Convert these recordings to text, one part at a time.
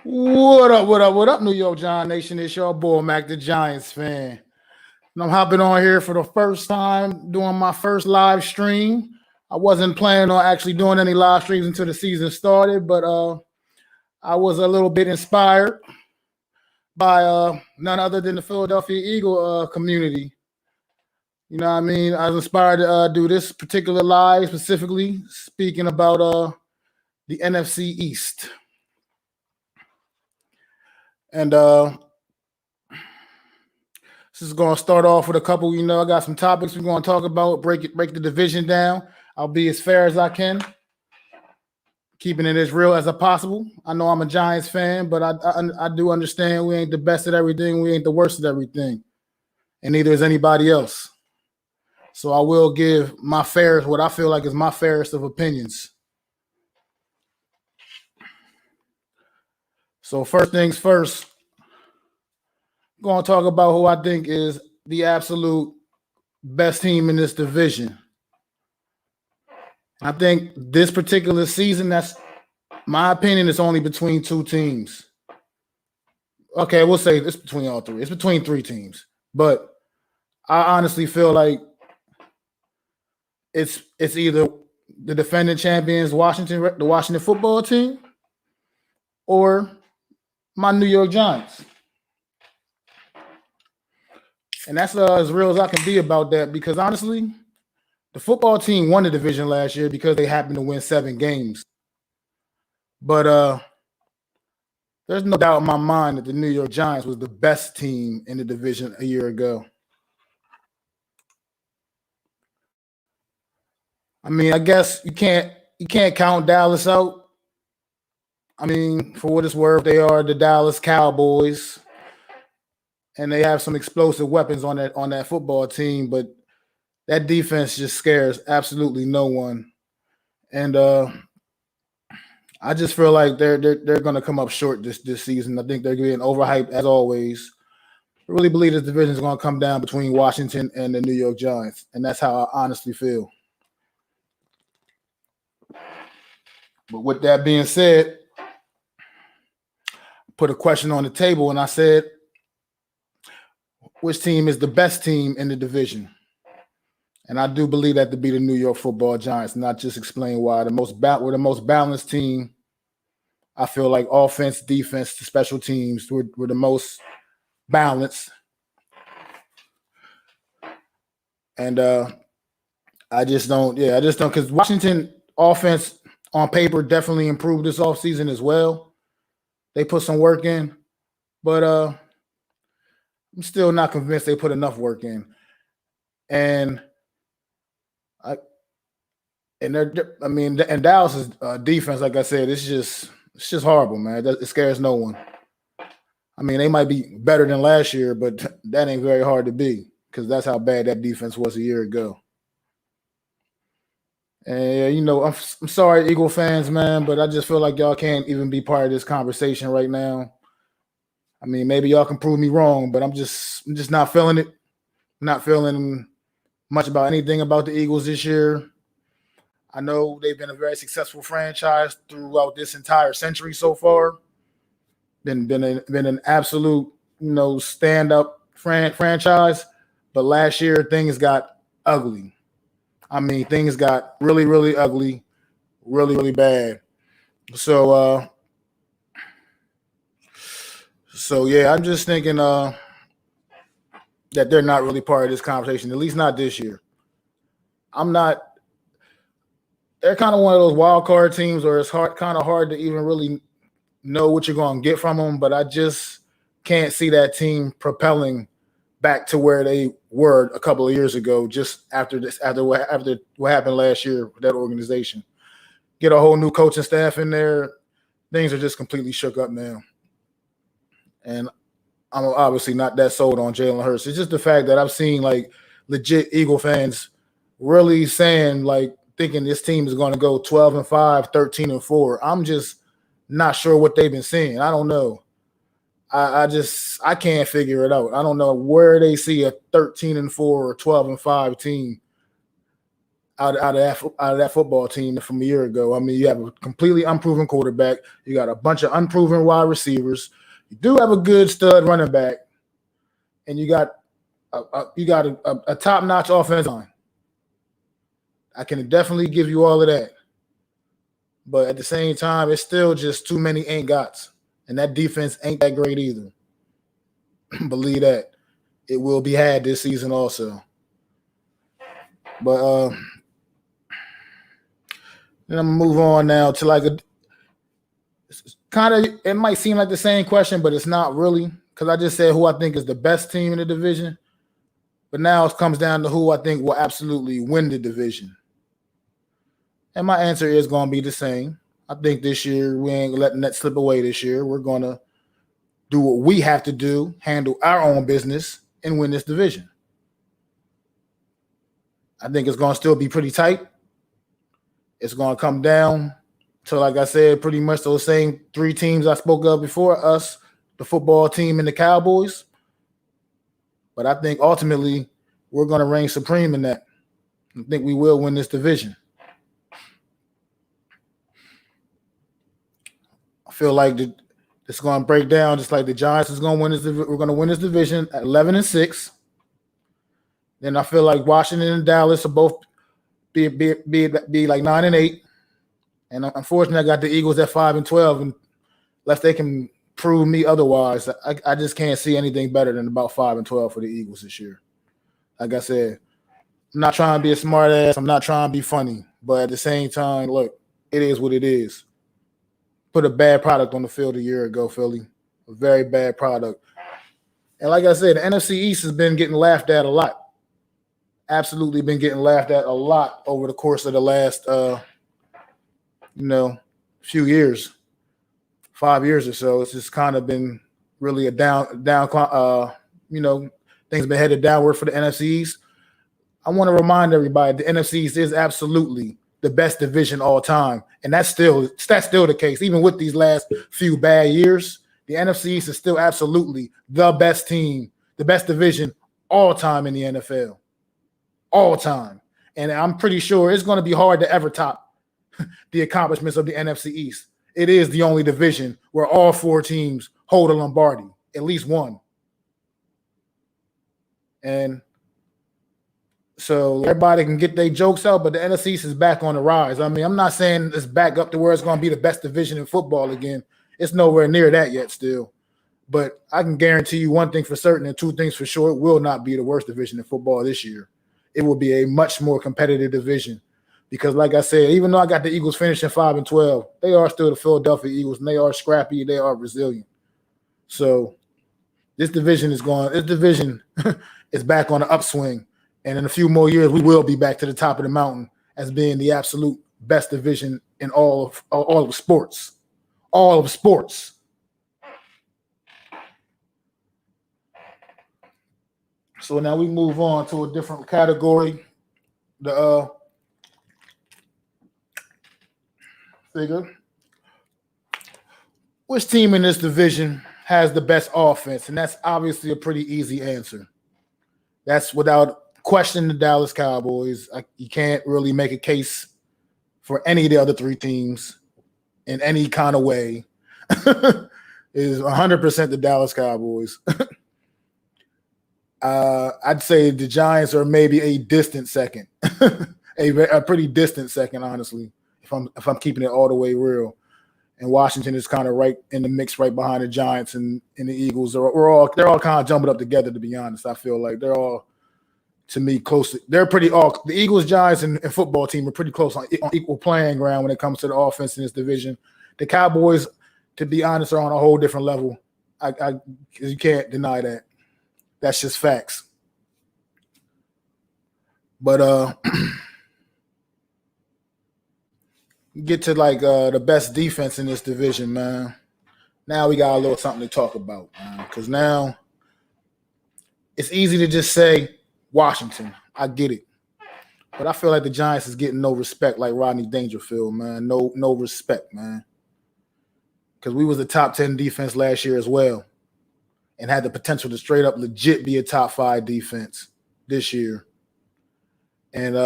What up, what up, what up, New York Giant Nation? It's your boy, MacDaGiantsFan. And I'm hopping on here for the first time doing my first live stream. I wasn't planning on actually doing any live streams until the season started, but I was a little bit inspired by none other than the Philadelphia Eagle community. You know what I mean? I was inspired to do this particular live, specifically speaking about the NFC East. And this is going to start off with a couple, I got some topics we're going to talk about, break the division down. I'll be as fair as I can, keeping it as real as possible. I know I'm a Giants fan, but I do understand we ain't the best at everything. We ain't the worst at everything. And neither is anybody else. So I will give my fairest, what I feel like is my fairest of opinions. So first things first, I'm going to talk about who I think is the absolute best team in this division. I think this particular season, that's my opinion, it's only between two teams. Okay, we'll say it's between all three. It's between three teams. But I honestly feel like it's either the defending champions, the Washington football team, or my New York Giants. And that's as real as I can be about that, because honestly, the football team won the division last year because they happened to win 7 games. But there's no doubt in my mind that the New York Giants was the best team in the division a year ago. I mean, I guess you can't count Dallas out. I mean, for what it's worth, they are the Dallas Cowboys, and they have some explosive weapons on that football team, but that defense just scares absolutely no one. And I just feel like they're going to come up short this season. I think they're getting overhyped as always. I really believe this division is going to come down between Washington and the New York Giants, and that's how I honestly feel. But with that being said, I put a question on the table, and I said, which team is the best team in the division? And I do believe that to be the New York Football Giants, and I just explain why. We're the most balanced team. I feel like offense, defense, the special teams, we're the most balanced. And I just don't, because Washington offense on paper definitely improved this offseason as well. They put some work in, but I'm still not convinced they put enough work in. And Dallas's defense, like I said, it's just horrible, man. It scares no one. I mean, they might be better than last year, but that ain't very hard to be, because that's how bad that defense was a year ago. And I'm sorry, Eagle fans, man, but I just feel like y'all can't even be part of this conversation right now. I mean, maybe y'all can prove me wrong, but I'm just not feeling it. Not feeling much about anything about the Eagles this year. I know they've been a very successful franchise throughout this entire century so far. Been an absolute, stand-up franchise. But last year, things got ugly. I mean, things got really, really ugly, really, really bad. So yeah, I'm just thinking that they're not really part of this conversation, at least not this year. They're kind of one of those wild card teams where it's kind of hard to even really know what you're going to get from them, but I just can't see that team propelling back to where they were a couple of years ago, just after what happened last year with that organization. Get a whole new coaching staff in there. Things are just completely shook up now. And I'm obviously not that sold on Jalen Hurts. It's just the fact that I've seen like legit Eagle fans really saying, like, thinking this team is going to go 12-5, 13-4. I'm just not sure what they've been seeing. I don't know. I can't figure it out. I don't know where they see a 13-4 or 12-5 team. out of that football team from a year ago. I mean, you have a completely unproven quarterback. You got a bunch of unproven wide receivers. You do have a good stud running back, and you got a top-notch offensive line. I can definitely give you all of that. But at the same time, it's still just too many ain't gots. And that defense ain't that great either. Believe that. It will be had this season also. But then I'm going to move on now to like it might seem like the same question, but it's not really. Because I just said who I think is the best team in the division. But now it comes down to who I think will absolutely win the division. And my answer is going to be the same. I think this year we ain't letting that slip away this year. We're going to do what we have to do, handle our own business, and win this division. I think it's going to still be pretty tight. It's going to come down to, like I said, pretty much those same three teams I spoke of before, us, the football team, and the Cowboys. But I think ultimately we're going to reign supreme in that. I think we will win this division. I feel like it's going to break down just like the Giants is going to win this. We're going to win this division at 11-6. Then I feel like Washington and Dallas will both be like 9-8. And unfortunately, I got the Eagles at 5-12. And unless they can prove me otherwise, I just can't see anything better than about 5-12 for the Eagles this year. Like I said, I'm not trying to be a smart ass. I'm not trying to be funny. But at the same time, look, it is what it is. Put a bad product on the field a year ago, Philly. A very bad product. And like I said, the NFC East has been getting laughed at a lot. Absolutely been getting laughed at a lot over the course of the last, few years, 5 years or so. It's just kind of been really a down, things have been headed downward for the NFC East. I want to remind everybody the NFC East is absolutely the best division all time. And that's still the case. Even with these last few bad years, the NFC East is still absolutely the best team, the best division all time in the NFL. All time. And I'm pretty sure it's going to be hard to ever top the accomplishments of the NFC East. It is the only division where all four teams hold a Lombardi, at least one. And so everybody can get their jokes out, but the NFC East is back on the rise. I mean, I'm not saying it's back up to where it's going to be the best division in football again. It's nowhere near that yet still. But I can guarantee you one thing for certain and two things for sure. It will not be the worst division in football this year. It will be a much more competitive division because, like I said, even though I got the Eagles finishing 5-12, they are still the Philadelphia Eagles, and they are scrappy. They are resilient. So this division is back on the upswing. And in a few more years, we will be back to the top of the mountain as being the absolute best division in all of sports. All of sports. So now we move on to a different category. The figure. Which team in this division has the best offense? And that's obviously a pretty easy answer. That's without question the Dallas Cowboys. You can't really make a case for any of the other three teams in any kind of way. Is 100% the Dallas Cowboys. I'd say the Giants are maybe a distant second, a pretty distant second, honestly, if I'm keeping it all the way real. And Washington is kind of right in the mix, right behind the Giants and the Eagles. They're all kind of jumping up together. To be honest, I feel like they're all, to me, close. They're pretty all. The Eagles, Giants, and football team are pretty close on equal playing ground when it comes to the offense in this division. The Cowboys, to be honest, are on a whole different level. You can't deny that. That's just facts. But get to like the best defense in this division, man. Now we got a little something to talk about, man. Because now it's easy to just say Washington. I get it. But I feel like the Giants is getting no respect like Rodney Dangerfield, man. No respect, man. Because we was a top 10 defense last year as well. And had the potential to straight up legit be a top 5 defense this year. And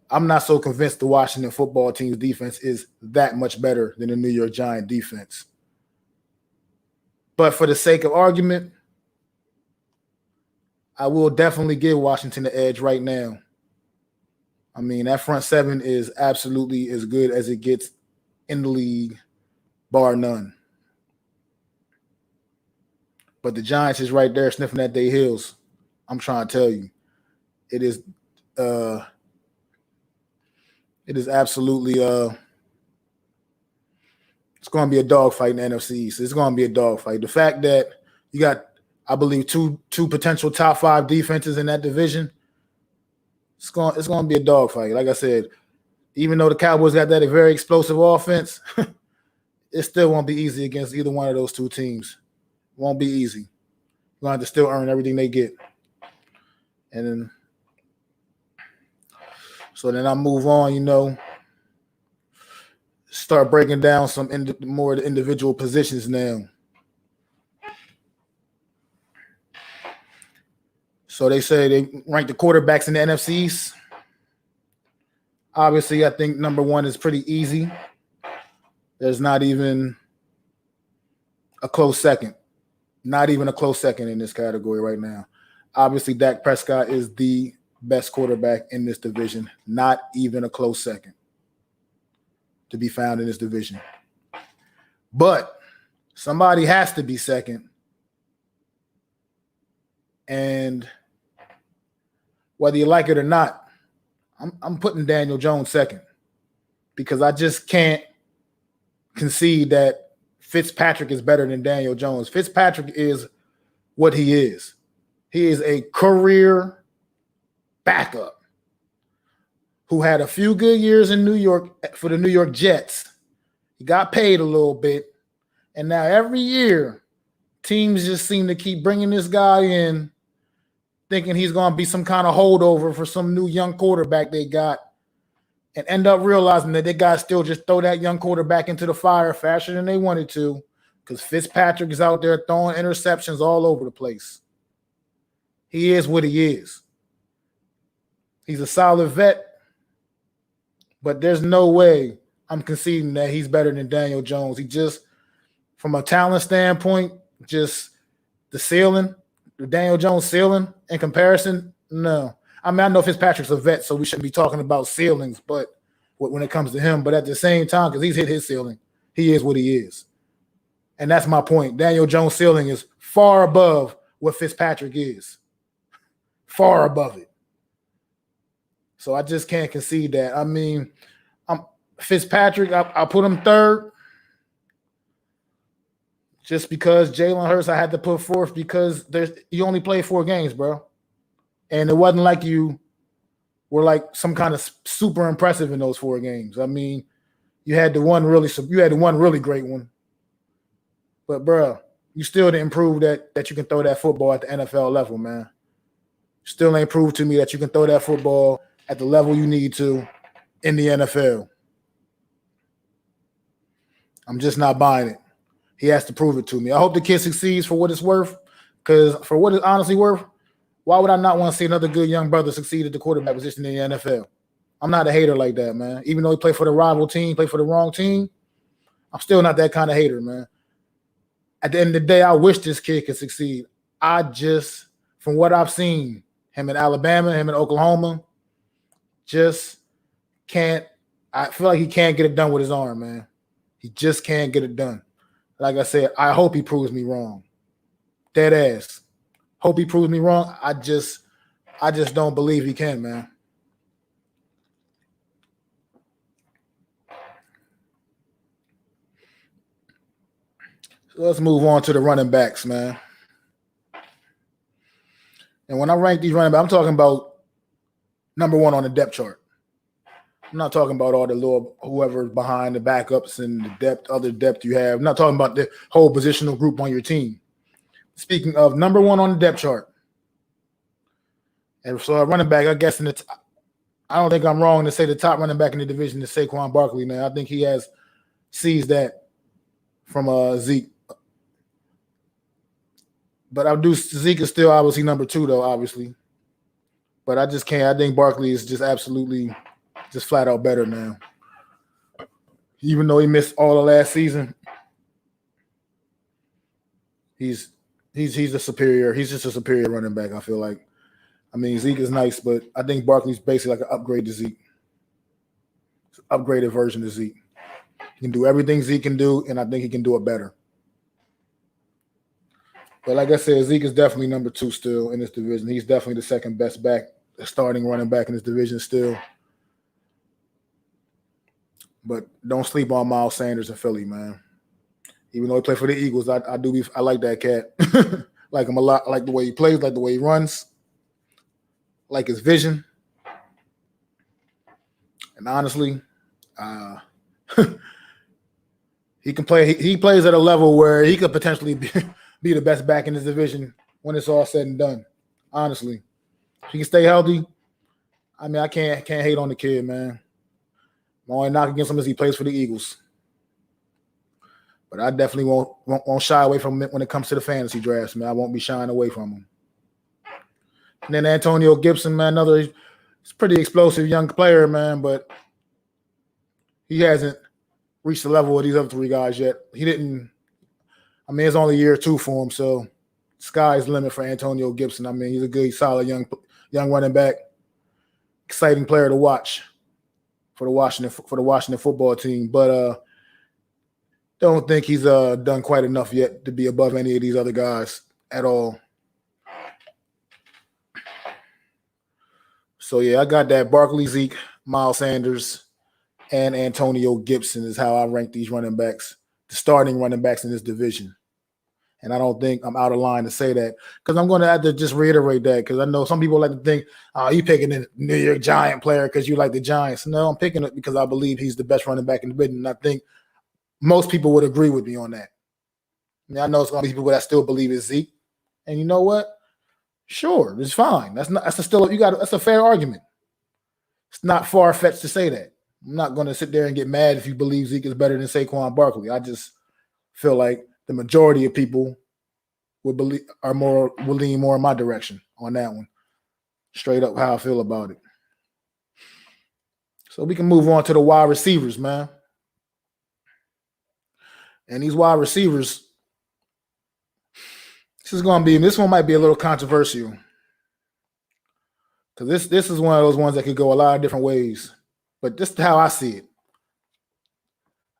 I'm not so convinced the Washington football team's defense is that much better than the New York Giants defense. But for the sake of argument, I will definitely give Washington the edge right now. I mean, that front seven is absolutely as good as it gets in the league, bar none. But the Giants is right there sniffing at their heels. I'm trying to tell you. It is absolutely it's going to be a dogfight in the NFC East. It's going to be a dogfight. The fact that you got, I believe, two potential top 5 defenses in that division, it's going to be a dogfight. Like I said, even though the Cowboys got that very explosive offense, it still won't be easy against either one of those two teams. It won't be easy. You're going to have to still earn everything they get. And then, so then I move on, start breaking down some more of the individual positions now. So they say they rank the quarterbacks in the NFC East. Obviously, I think number 1 is pretty easy. There's not even a close second. Not even a close second in this category right now. Obviously, Dak Prescott is the best quarterback in this division. Not even a close second to be found in this division. But somebody has to be second. And whether you like it or not, I'm putting Daniel Jones second because I just can't concede that Fitzpatrick is better than Daniel Jones. Fitzpatrick is what he is. He is a career backup who had a few good years in New York for the New York Jets. He got paid a little bit. And now every year, teams just seem to keep bringing this guy in, thinking he's going to be some kind of holdover for some new young quarterback they got, and end up realizing that they got to still just throw that young quarterback into the fire faster than they wanted to because Fitzpatrick is out there throwing interceptions all over the place. He is what he is. He's a solid vet, but there's no way I'm conceding that he's better than Daniel Jones. He just, from a talent standpoint, just the ceiling, the Daniel Jones ceiling in comparison, no. I mean, I know Fitzpatrick's a vet, so we shouldn't be talking about ceilings, but when it comes to him, but at the same time, because he's hit his ceiling, he is what he is. And that's my point. Daniel Jones' ceiling is far above what Fitzpatrick is. Far above it. So I just can't concede that. I mean, Fitzpatrick, I'll put him third. Just because Jalen Hurts I had to put fourth because you only played 4 games, bro. And it wasn't like you were like some kind of super impressive in those 4 games. I mean, you had the one really great one. But, bro, you still didn't prove that you can throw that football at the NFL level, man. Still ain't proved to me that you can throw that football at the level you need to in the NFL. I'm just not buying it. He has to prove it to me. I hope the kid succeeds for what it's worth, because for what it's honestly worth, why would I not want to see another good young brother succeed at the quarterback position in the NFL? I'm not a hater like that, man. Even though he played for the rival team, played for the wrong team, I'm still not that kind of hater, man. At the end of the day, I wish this kid could succeed. I just, from what I've seen, him in Alabama, him in Oklahoma, just can't. I feel like he can't get it done with his arm, man. He just can't get it done. Like I said, I hope he proves me wrong. Dead ass. Hope he proves me wrong. I just don't believe he can, man. So let's move on to the running backs, man. And when I rank these running backs, I'm talking about number 1 on the depth chart. I'm not talking about all the little whoever's behind the backups and the other depth you have. I'm not talking about the whole positional group on your team. Speaking of number 1 on the depth chart. And so a running back, I guess I don't think I'm wrong to say the top running back in the division is Saquon Barkley, man. I think he has seized that from Zeke. But Zeke is still obviously number 2, though, obviously. But I just can't. I think Barkley is just absolutely just flat out better now. Even though he missed all of last season, he's a superior. He's just a superior running back, I feel like. I mean, Zeke is nice, but I think Barkley's basically like an upgrade to Zeke. It's an upgraded version of Zeke. He can do everything Zeke can do, and I think he can do it better. But like I said, Zeke is definitely number 2 still in this division. He's definitely the second best back, the starting running back in this division still. But don't sleep on Miles Sanders in Philly, man. Even though he played for the Eagles, I like that cat. Like him a lot. I like the way he plays, like the way he runs, like his vision. And honestly, he can play. He plays at a level where he could potentially be the best back in this division when it's all said and done. Honestly, if he can stay healthy, I mean, I can't hate on the kid, man. My only knock against him is he plays for the Eagles. But I definitely won't shy away from him when it comes to the fantasy drafts, man. I won't be shying away from him. And then Antonio Gibson, man, he's a pretty explosive young player, man, but he hasn't reached the level of these other 3 guys yet. He didn't. I mean, it's only year 2 for him, so sky's the limit for Antonio Gibson. I mean, he's a good, solid young running back, exciting player to watch for the Washington football team. But don't think he's done quite enough yet to be above any of these other guys at all. So yeah, I got that Barkley, Zeke, Miles Sanders, and Antonio Gibson is how I rank these running backs, the starting running backs in this division. And I don't think I'm out of line to say that because I'm going to have to just reiterate that because I know some people like to think, you picking a New York Giant player because you like the Giants. No, I'm picking it because I believe he's the best running back in the division. And I think most people would agree with me on that. I mean, I know it's going to be people that still believe it's Zeke. And you know what? Sure, it's fine. That's a fair argument. It's not far-fetched to say that. I'm not going to sit there and get mad if you believe Zeke is better than Saquon Barkley. I just feel like the majority of people will lean more in my direction on that one. Straight up how I feel about it. So we can move on to the wide receivers, man. And these wide receivers, this one might be a little controversial. Because this is one of those ones that could go a lot of different ways. But this is how I see it.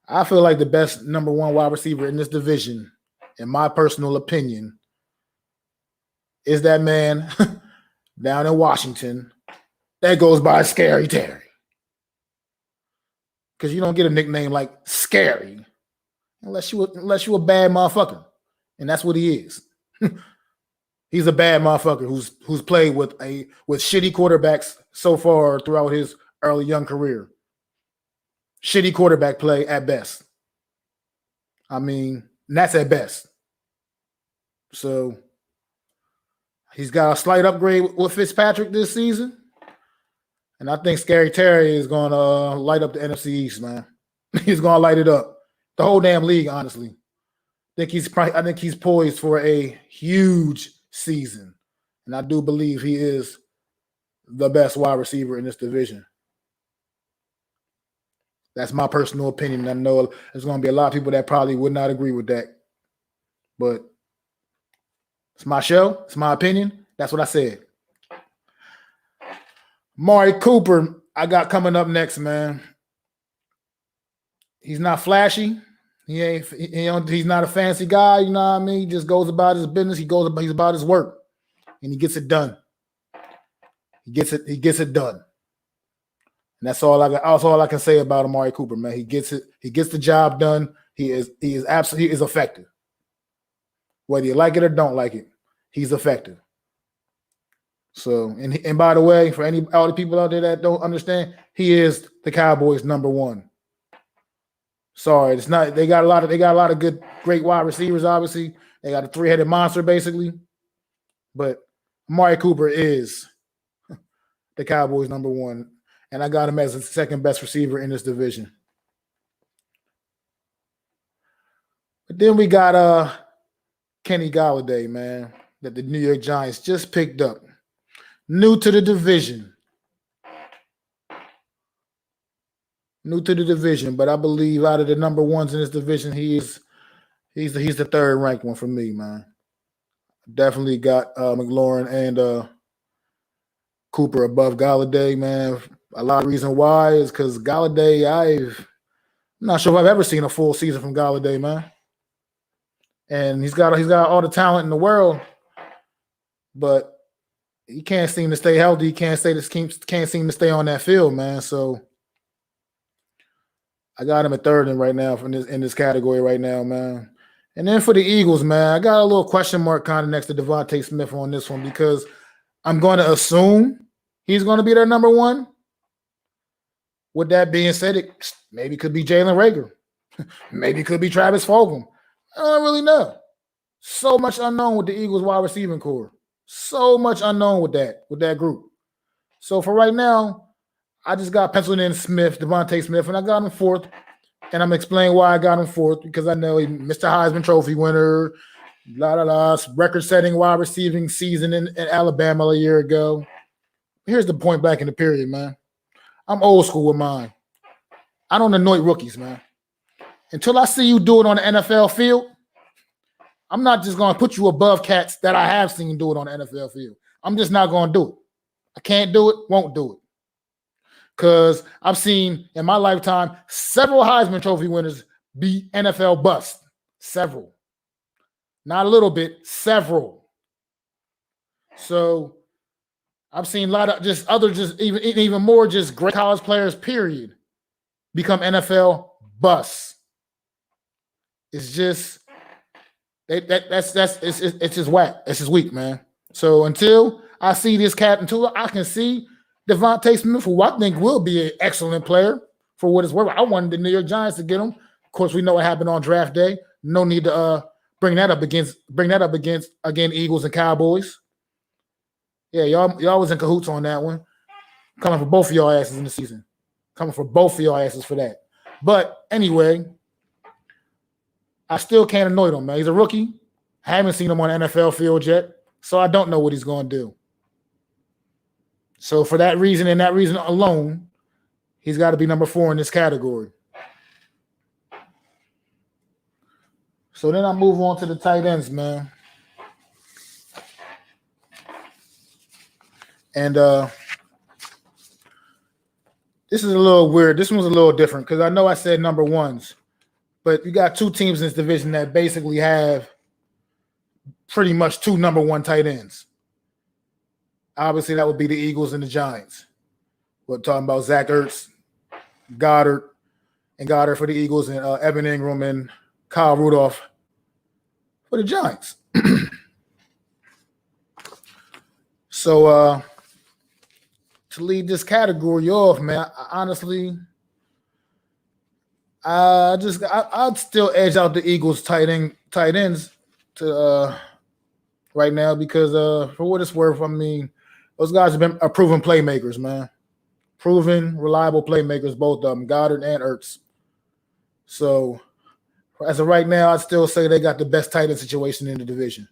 I feel like the best number 1 wide receiver in this division, in my personal opinion, is that man down in Washington that goes by Scary Terry. Because you don't get a nickname like Scary unless you a bad motherfucker. And that's what he is. He's a bad motherfucker who's played with shitty quarterbacks so far throughout his early young career. Shitty quarterback play at best. I mean, that's at best. So he's got a slight upgrade with Fitzpatrick this season. And I think Scary Terry is going to light up the NFC East, man. He's going to light it up. The whole damn league, honestly. I think he's poised for a huge season. And I do believe he is the best wide receiver in this division. That's my personal opinion. I know there's going to be a lot of people that probably would not agree with that. But it's my show. It's my opinion. That's what I said. Amari Cooper, I got coming up next, man. He's not flashy. He's not a fancy guy, you know what I mean? He just goes about his business. He's about his work. And he gets it done. He gets it done. And that's all I can say about Amari Cooper, man. He gets it. He gets the job done. He is effective. Whether you like it or don't like it, he's effective. So, and by the way, for all the people out there that don't understand, he is the Cowboys' number 1. Sorry, it's not. They got a lot of great wide receivers. Obviously, they got a 3-headed monster, basically. But Amari Cooper is the Cowboys' number 1, and I got him as the second best receiver in this division. But then we got Kenny Golladay, man, that the New York Giants just picked up. New to the division. But I believe out of the number ones in this division, he's the third ranked one for me, man. Definitely got McLaurin and Cooper above Galladay, man. A lot of reason why is because Galladay, I'm not sure if I've ever seen a full season from Galladay, man. And he's got all the talent in the world, but he can't seem to stay healthy. He can't seem to stay on that field, man. So I got him at third right now in this category right now, man. And then for the Eagles, man, I got a little question mark kind of next to Devontae Smith on this one because I'm going to assume he's going to be their number one. With that being said, it maybe could be Jalen Reagor. Maybe it could be Travis Fulgham. I don't really know. So much unknown with the Eagles wide receiving core. So much unknown with that group. So for right now, I just got penciled in Devontae Smith, and I got him fourth. And I'm going to explain why I got him fourth, because I know he Mr. Heisman Trophy winner, record-setting wide receiving season in Alabama a year ago. Here's the point back in the period, man. I'm old school with mine. I don't anoint rookies, man. Until I see you do it on the NFL field, I'm not just going to put you above cats that I have seen do it on the NFL field. I'm just not going to do it. I can't do it, won't do it. Because I've seen in my lifetime several Heisman Trophy winners be NFL bust. Several. Not a little bit, several. So I've seen a lot of even more great college players, period, become NFL busts. It's just it's just whack. It's just weak, man. So until I see this cat, until I can see Devontae Smith, who I think will be an excellent player for what it's worth. I wanted the New York Giants to get him. Of course, we know what happened on draft day. No need to bring that up against Eagles and Cowboys. Yeah, y'all was in cahoots on that one. Coming for both of y'all asses in the season. Coming for both of y'all asses for that. But anyway, I still can't anoint him, man. He's a rookie. I haven't seen him on an NFL field yet, so I don't know what he's going to do. So for that reason and that reason alone, he's got to be number 4 in this category. So then I move on to the tight ends, man. And this is a little weird. This one's a little different because I know I said number ones, but you got 2 teams in this division that basically have pretty much 2 number 1 tight ends. Obviously, that would be the Eagles and the Giants. We're talking about Zach Ertz, Goddard for the Eagles, and Evan Ingram and Kyle Rudolph for the Giants. So to lead this category off, man, I'd still edge out the Eagles tight ends to right now because for what it's worth, I mean, those guys have been proven playmakers, man. Proven, reliable playmakers, both of them, Goddard and Ertz. So as of right now, I'd still say they got the best tight end situation in the division.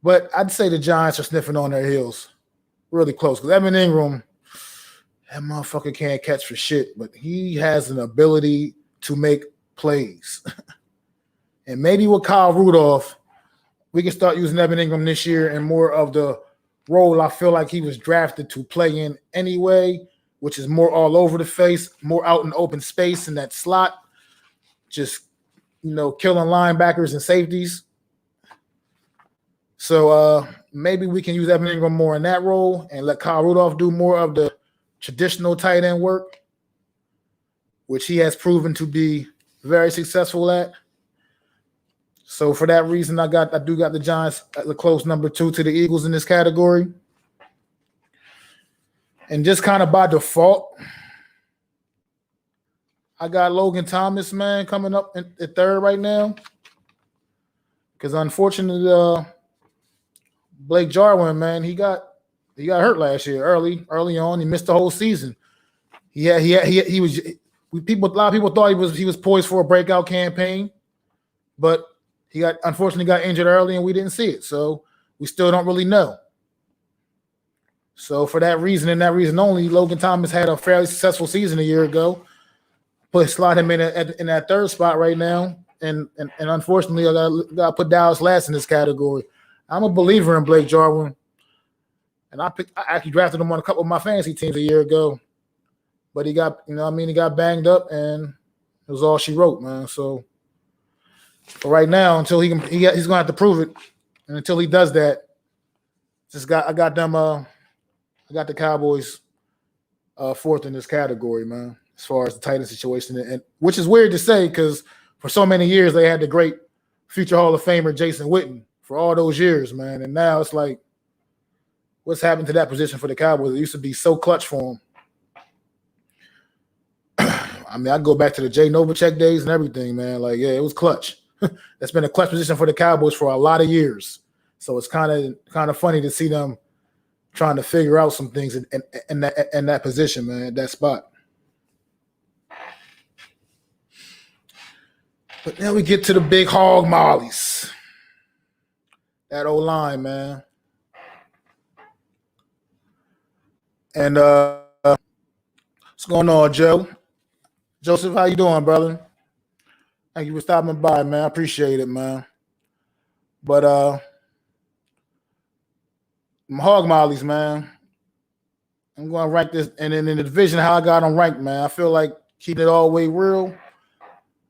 But I'd say the Giants are sniffing on their heels. Really close. Because Evan Ingram, that motherfucker can't catch for shit, but he has an ability to make plays. And maybe with Kyle Rudolph, we can start using Evan Ingram this year in more of the role I feel like he was drafted to play in anyway, which is more all over the face, more out in open space in that slot, just, killing linebackers and safeties. So maybe we can use Evan Ingram more in that role and let Kyle Rudolph do more of the traditional tight end work, which he has proven to be very successful at. So for that reason, I do got the Giants at the close number 2 to the Eagles in this category. And just kind of by default, I got Logan Thomas, man, coming up at third right now. Because unfortunately, Blake Jarwin, man, he got hurt last year early on. He missed the whole season. A lot of people thought he was poised for a breakout campaign, but he unfortunately got injured early and we didn't see it. So we still don't really know. So for that reason and that reason only, Logan Thomas had a fairly successful season a year ago. Slot him in that third spot right now. And unfortunately, I got to put Dallas last in this category. I'm a believer in Blake Jarwin. And I actually drafted him on a couple of my fantasy teams a year ago. But he got, he got banged up, and it was all she wrote, man. So for right now, until he's going to have to prove it. And until he does that, I got the Cowboys fourth in this category, man, as far as the tight end situation. And which is weird to say because for so many years they had the great future Hall of Famer Jason Witten for all those years, man. And now it's like, what's happened to that position for the Cowboys? It used to be so clutch for them. I mean, I go back to the Jay Novacek days and everything, man. Like, yeah, it was clutch. That's been a clutch position for the Cowboys for a lot of years. So it's kind of funny to see them trying to figure out some things in that position, man, at that spot. But then we get to the big hog mollies. That O-line, man. And what's going on, Joe? Joseph, how you doing, brother? Thank you for stopping by, man. I appreciate it, man. But hog mollies, man. I'm going to rank this, and then in the division, how I got them ranked, man. I feel like keeping it all the way real.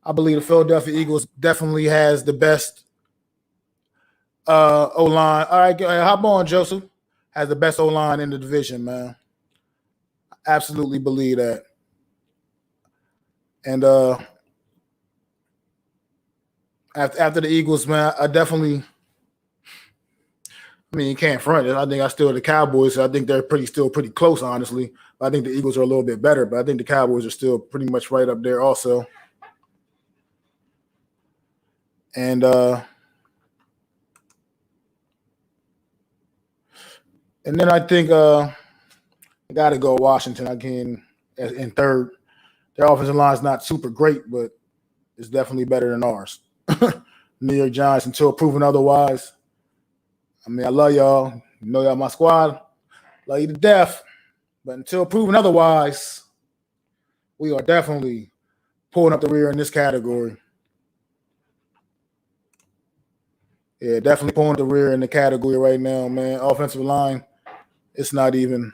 I believe the Philadelphia Eagles definitely has the best O-line. All right, hop on, Joseph. Has the best O-line in the division, man. I absolutely believe that. And after the Eagles, man, you can't front it. I think I still the Cowboys. So I think they're still pretty close, honestly. I think the Eagles are a little bit better, but I think the Cowboys are still pretty much right up there also. And then I think I got to go Washington again in third. Their offensive line is not super great, but it's definitely better than ours. New York Giants, until proven otherwise. I mean, I love y'all. You know y'all my squad. Love you to death. But until proven otherwise, we are definitely pulling up the rear in this category. Yeah, definitely pulling up the rear in the category right now, man. Offensive line, that's not even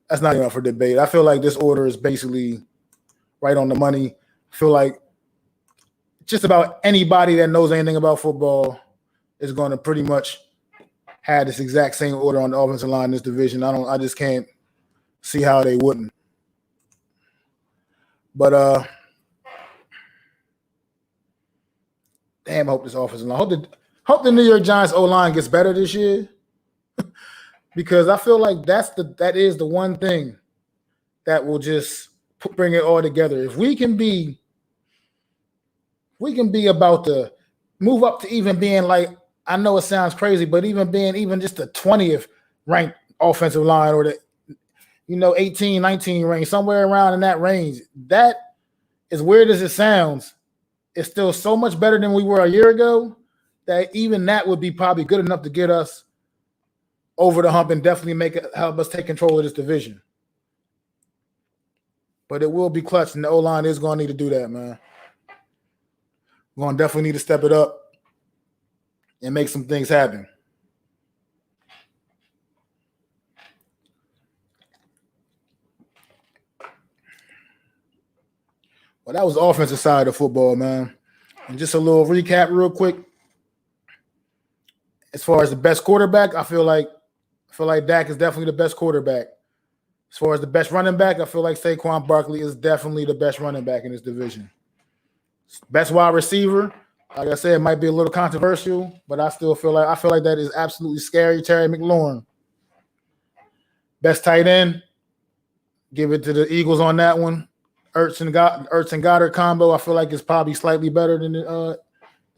up for debate. I feel like this order is basically right on the money. I feel like just about anybody that knows anything about football is going to pretty much have this exact same order on the offensive line in this division. I just can't see how they wouldn't. But damn, I hope this offensive line. Hope the New York Giants O-line gets better this year. Because I feel like that is the one thing that will just bring it all together. If we can be about to move up to even being like, I know it sounds crazy, but even just the 20th ranked offensive line or the 18, 19 range, somewhere around in that range, that, as weird as it sounds, is still so much better than we were a year ago that even that would be probably good enough to get us over the hump and definitely help us take control of this division. But it will be clutch, and the O-line is going to need to do that, man. We're going to definitely need to step it up and make some things happen. Well, that was the offensive side of football, man. And just a little recap real quick. As far as the best quarterback, I feel like Dak is definitely the best quarterback. As far as the best running back, I feel like Saquon Barkley is definitely the best running back in this division. Best wide receiver, like I said, it might be a little controversial, but I feel like that is absolutely scary. Terry McLaurin. Best tight end, give it to the Eagles on that one. Ertz and Goddard combo, I feel like it's probably slightly better than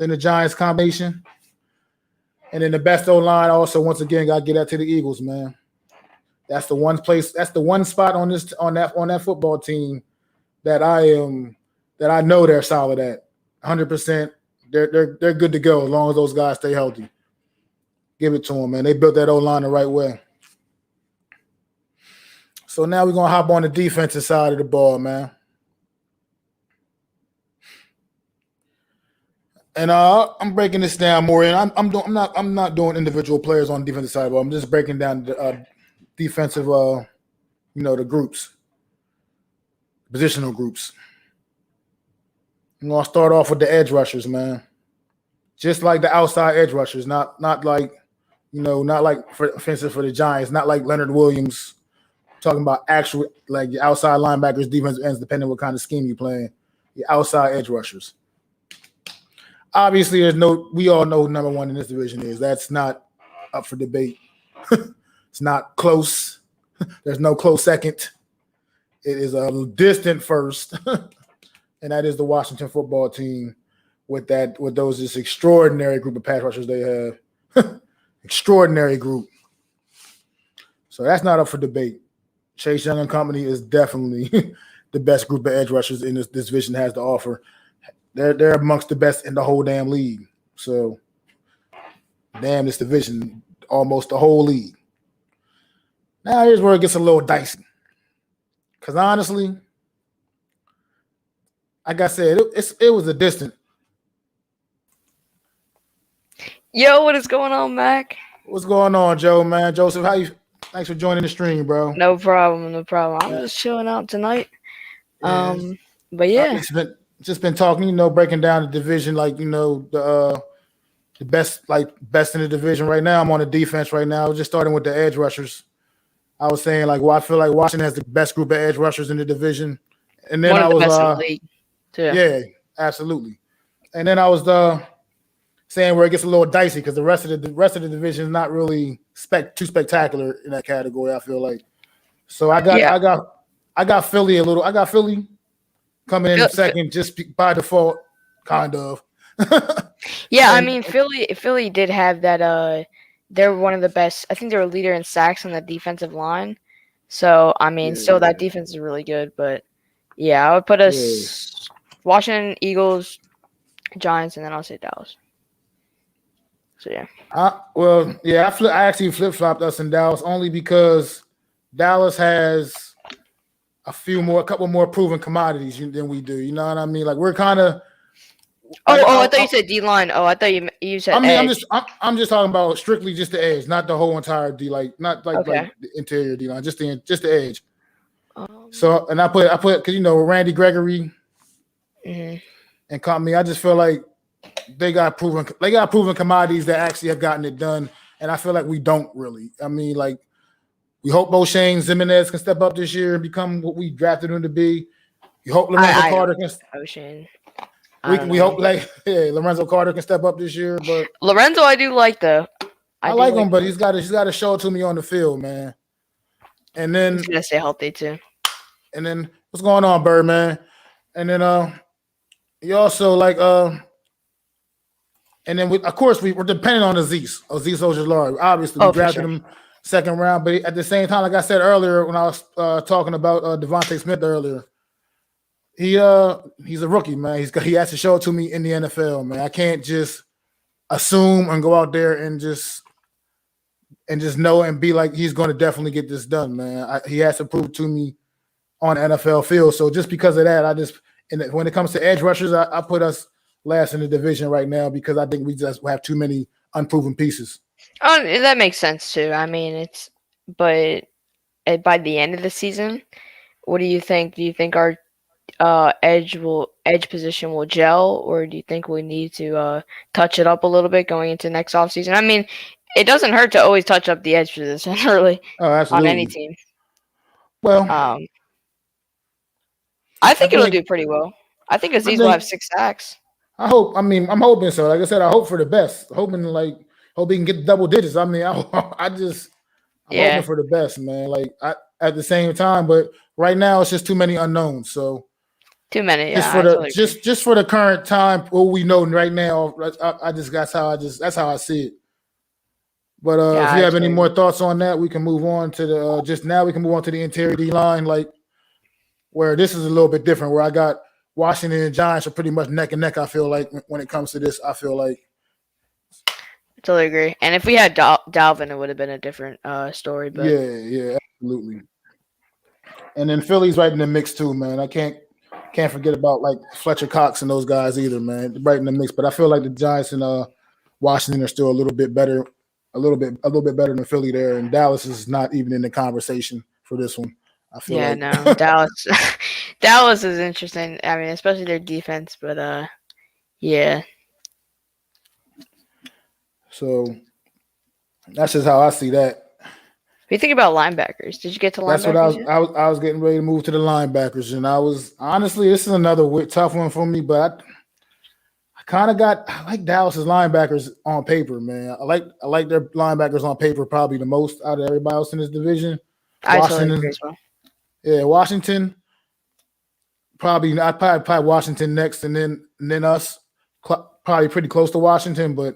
the Giants combination. And then the best O-line also, once again, got to get that to the Eagles, man. That's the one place. That's the one spot on that football team that I know they're solid at. 100%. They're good to go as long as those guys stay healthy. Give it to them, man. They built that O-line the right way. So now we're gonna hop on the defensive side of the ball, man. And I'm breaking this down more, and I'm not doing individual players on the defensive side, but I'm just breaking down the defensive, the groups, positional groups. I'm gonna start off with the edge rushers, man. Just like the outside edge rushers, not like, not like for offensive for the Giants, not like Leonard Williams. Talking about actual like the outside linebackers, defensive ends, depending on what kind of scheme you're playing. The outside edge rushers. Obviously, we all know who number one in this division is. That's not up for debate. It's not close. There's no close second. It is a distant first, and that is the Washington football team with those this extraordinary group of pass rushers they have. Extraordinary group. So that's not up for debate. Chase Young and company is definitely the best group of edge rushers in this division has to offer. They're amongst the best in the whole damn league. So, damn, this division, almost the whole league. Now, here's where it gets a little dicey. Because honestly, like I said, it was a distant. Yo, what is going on, Mac? What's going on, Joe, man? Joseph, how you? Thanks for joining the stream, bro. No problem. I'm just chilling out tonight. But yeah. Just been talking, breaking down the division, like, the best in the division right now. I'm on the defense right now. Just starting with the edge rushers. I was saying, like, I feel like Washington has the best group of edge rushers in the division. And then One of the best in the league, too. Yeah, absolutely. And then I was saying where it gets a little dicey because the rest of the division is not really too spectacular in that category, I feel like. So I got Philly I got Philly coming in second just by default, kind of. Yeah, I mean Philly did have that they're one of the best. I think they're a leader in sacks on the defensive line. So I mean still that defense is really good, but yeah, I would put us Washington, Eagles, Giants, and then I'll say Dallas. So yeah. I actually flip-flopped us in Dallas only because Dallas has a couple more proven commodities than we do. You know what I mean? Like we're kind of. I thought you said D-line. Oh, I thought you said. Edge. I'm just talking about strictly just the edge, not the whole entire D, like the interior D-line, just the edge. So and I put because Randy Gregory and company. I just feel like they got proven commodities that actually have gotten it done, and I feel like we don't really. I mean, like. We hope O'Shane Zimenez can step up this year and become what we drafted him to be. You hope Lorenzo Carter can. O'Shane. We hope Lorenzo Carter can step up this year, but Lorenzo I do like though. I like him, but he's got to show it to me on the field, man. And then he's gonna stay healthy too. And then what's going on, Birdman? And then he also and then of course we're depending on Azeez Ojulari. Obviously, we drafted him second round, but at the same time, like I said earlier when I was talking about Devontae Smith earlier, he's a rookie, man. He has to show it to me in the NFL, man. I can't just assume and go out there and just know and be like he's going to definitely get this done, man. He has to prove to me on the NFL field. So just because of that, when it comes to edge rushers, I put us last in the division right now because I think we just have too many unproven pieces. Oh, that makes sense too. I mean, but by the end of the season, what do you think? Do you think our edge position will gel, or do you think we need to touch it up a little bit going into next offseason? I mean, it doesn't hurt to always touch up the edge position, really, on any team. Well, I think it'll do pretty well. I think Azeez will have 6 sacks. I'm hoping so. Like I said, I hope for the best. Hope he can get double digits. I mean, I'm hoping for the best, man. Like at the same time, but right now it's just too many unknowns. So too many. Just for the current time, what we know right now, that's how I see it. But if you have any more thoughts on that, we can move on to the interior D line, like where this is a little bit different. Where I got Washington and Giants are pretty much neck and neck. I feel like when it comes to this, I feel like. Totally agree. And if we had Dalvin, it would have been a different story. But yeah, absolutely. And then Philly's right in the mix too, man. I can't forget about like Fletcher Cox and those guys either, man. Right in the mix. But I feel like the Giants and Washington are still a little bit better, a little bit better than Philly there. And Dallas is not even in the conversation for this one. I feel Yeah, like no, Dallas. Dallas is interesting. I mean, especially their defense, but yeah. so. That's just how I see that. What do you think about linebackers? Did you get to That's what linebackers yet? I was getting ready to move to the linebackers, and I was honestly this is another tough one for me, but I kind of I like Dallas's linebackers on paper, man. I like their linebackers on paper probably the most out of everybody else in this division. I totally agree Washington, as well. yeah, Washington. Probably Washington next, and then us. Probably pretty close to Washington, but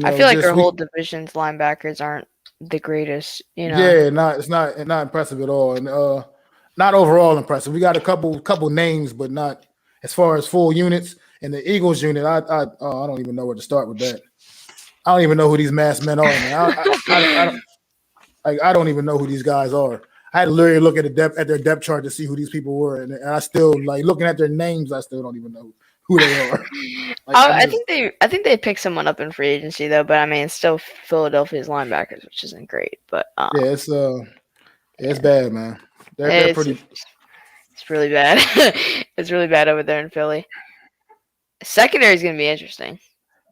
I feel like just our whole division's linebackers aren't the greatest. yeah, it's not impressive at all, and not overall impressive. We got a couple names, but not as far as full units. And the Eagles unit, I don't even know where to start with that. I don't even know who these masked men are, man. I don't even know who these guys are. I had to literally look at their depth chart to see who these people were, and I still like looking at their names. I still don't even know who they are. I think they picked someone up in free agency though, but I mean it's still Philadelphia's linebackers, which isn't great. But yeah, it's bad, man. They're pretty. It's really bad. It's really bad over there in Philly. Secondary is going to be interesting.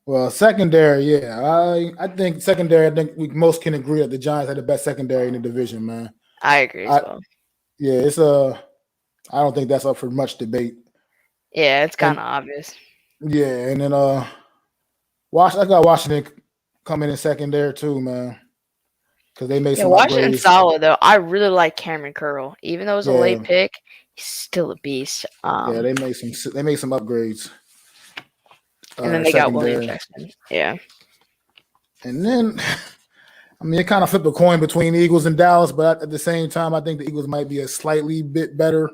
Well, secondary, yeah. I think secondary. I think we most can agree that the Giants had the best secondary in the division, man. I agree as well. Yeah, I don't think that's up for much debate. Yeah, it's kind of obvious. Yeah, and then I got Washington coming in second there too, man. Because they made some Washington's upgrades. solid though. I really like Cameron Curl, even though it was a late pick. He's still a beast. Yeah, they made some upgrades. And then they got William Jackson. Yeah. And then, I mean, it kind of flipped a coin between Eagles and Dallas, but at the same time, I think the Eagles might be a slightly bit better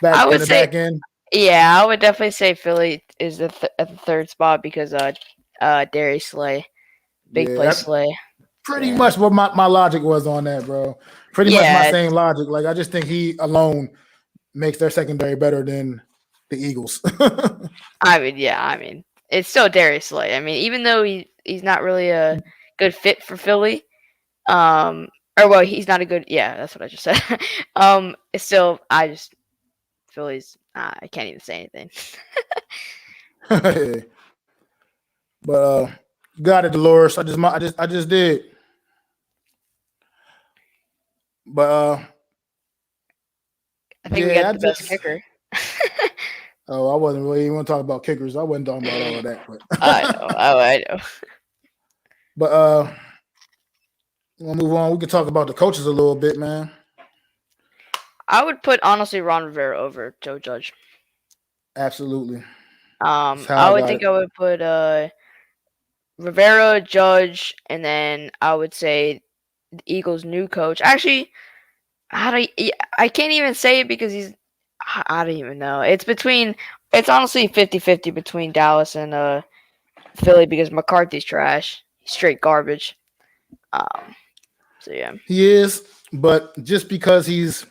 back end. Yeah, I would definitely say Philly is at the third spot because Darius Slay, play Slay. Pretty much what my logic was on that, bro. Pretty much my same logic. Like I just think he alone makes their secondary better than the Eagles. I mean, it's still Darius Slay. I mean, even though he's not really a good fit for Philly, he's not a good. Yeah, that's what I just said. It's still Philly's. I can't even say anything. But got it, Dolores. I just did. But I think we got the best kicker. I wasn't really even want to talk about kickers. I wasn't talking about all of that. But I know. But we'll move on. We can talk about the coaches a little bit, man. I would put honestly Ron Rivera over Joe Judge. Absolutely. I would put Rivera, Judge, and then I would say the Eagles' new coach. Actually, I can't even say it because I don't even know. It's honestly 50-50 between Dallas and Philly because McCarthy's trash. He's straight garbage. So yeah. He is, but just because he's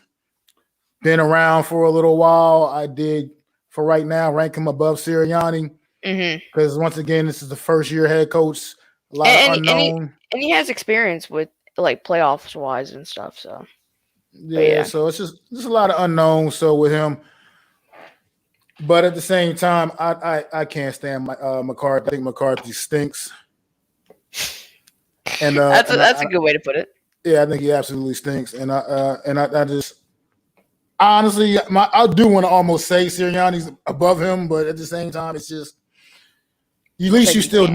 been around for a little while, I did for right now rank him above Sirianni. Because once again, this is the first year head coach. A lot of unknown. And he has experience with like playoffs wise and stuff. So yeah, so it's just a lot of unknowns. So with him, but at the same time, I can't stand McCarthy. I think McCarthy stinks. And that's a good way to put it. Yeah, I think he absolutely stinks. And I just honestly, I do want to almost say Sirianni's above him, but at the same time, it's just at least you still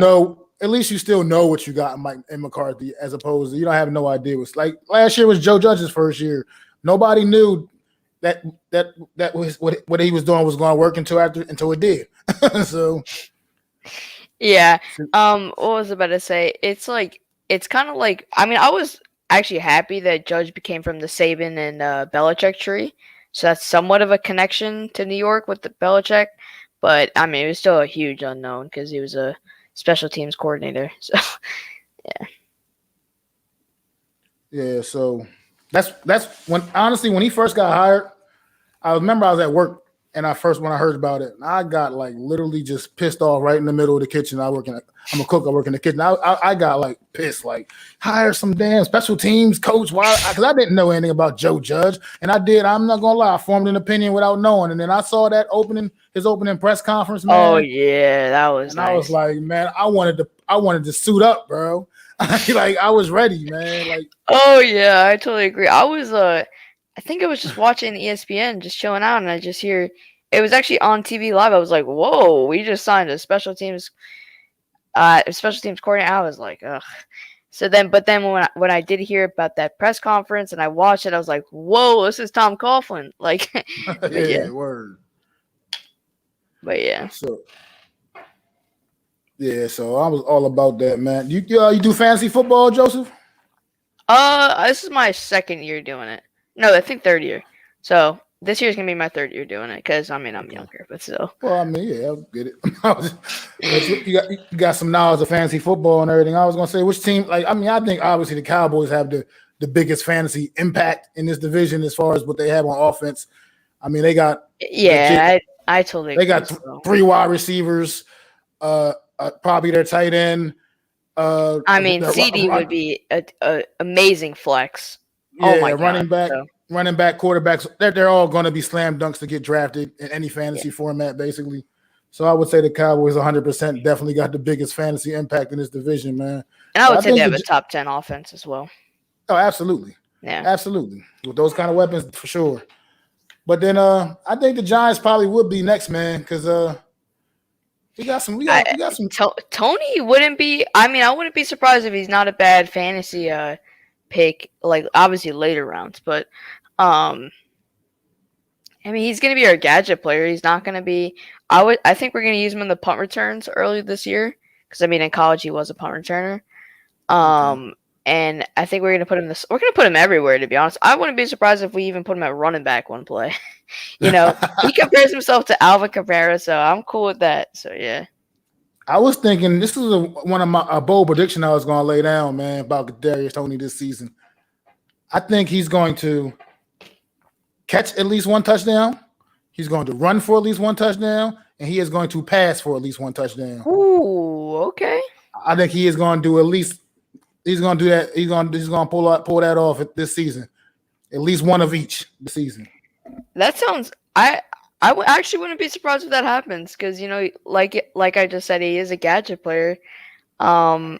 know what you got in McCarthy, as opposed to you don't have no idea. It's like last year was Joe Judge's first year. Nobody knew that was what he was doing was going to work until it did. So yeah. What was I about to say? It's kind of like I mean I was actually happy that Judge became from the Saban and Belichick tree, so that's somewhat of a connection to New York with the Belichick. But I mean it was still a huge unknown because he was a special teams coordinator. So yeah. Yeah. So That's when he first got hired. I remember I was at work and when I heard about it, I got like literally just pissed off right in the middle of the kitchen. I'm a cook. I work in the kitchen. I got like pissed, like hire some damn special teams coach. Why? Because I didn't know anything about Joe Judge, and I did. I'm not gonna lie. I formed an opinion without knowing, and then I saw that his opening press conference, man. Oh yeah, that was and nice. I was like, man, I wanted to suit up, bro. Like I was ready, man. Like, oh yeah, I totally agree. I think I was just watching ESPN, just chilling out, and I just hear it was actually on TV live. I was like, "Whoa, we just signed a special teams coordinator." I was like, "Ugh." But then when I did hear about that press conference and I watched it, I was like, "Whoa, this is Tom Coughlin!" Like, yeah, word. But yeah. So I was all about that, man. You do fantasy football, Joseph? This is my second year doing it. No, I think third year. So this year's gonna be my third year doing it because I'm younger, but still. Well, I mean, yeah, I get it. you got some knowledge of fantasy football and everything. I was gonna say, which team? Like, I mean, I think obviously the Cowboys have the biggest fantasy impact in this division as far as what they have on offense. I mean, they got I totally. They got 3 wide receivers, probably their tight end. I mean, CD would be a amazing flex. Yeah, oh my running back, quarterbacks, they're all going to be slam dunks to get drafted in any fantasy format, basically. So I would say the Cowboys 100% definitely got the biggest fantasy impact in this division, man. And I would say they have a top 10 offense as well. Oh, absolutely. Yeah. Absolutely. With those kind of weapons, for sure. But then I think the Giants probably would be next, man, because we got some. Tony wouldn't be. I mean, I wouldn't be surprised if he's not a bad fantasy pick. Like obviously later rounds, but I mean, he's gonna be our gadget player. He's not gonna be. I think we're gonna use him in the punt returns early this year because I mean, in college he was a punt returner. And I think we're gonna put him We're gonna put him everywhere. To be honest, I wouldn't be surprised if we even put him at running back one play. He compares himself to Alvin Kamara, so I'm cool with that. So yeah. I was thinking this is one of my bold prediction I was going to lay down, man, about Kadarius Toney this season. I think he's going to catch at least one touchdown. He's going to run for at least one touchdown, and he is going to pass for at least one touchdown. Ooh, okay. I think he is going to do at least. He's going to do that. He's going to pull that off this season. At least one of each this season. That sounds. I actually wouldn't be surprised if that happens because like I just said, he is a gadget player. I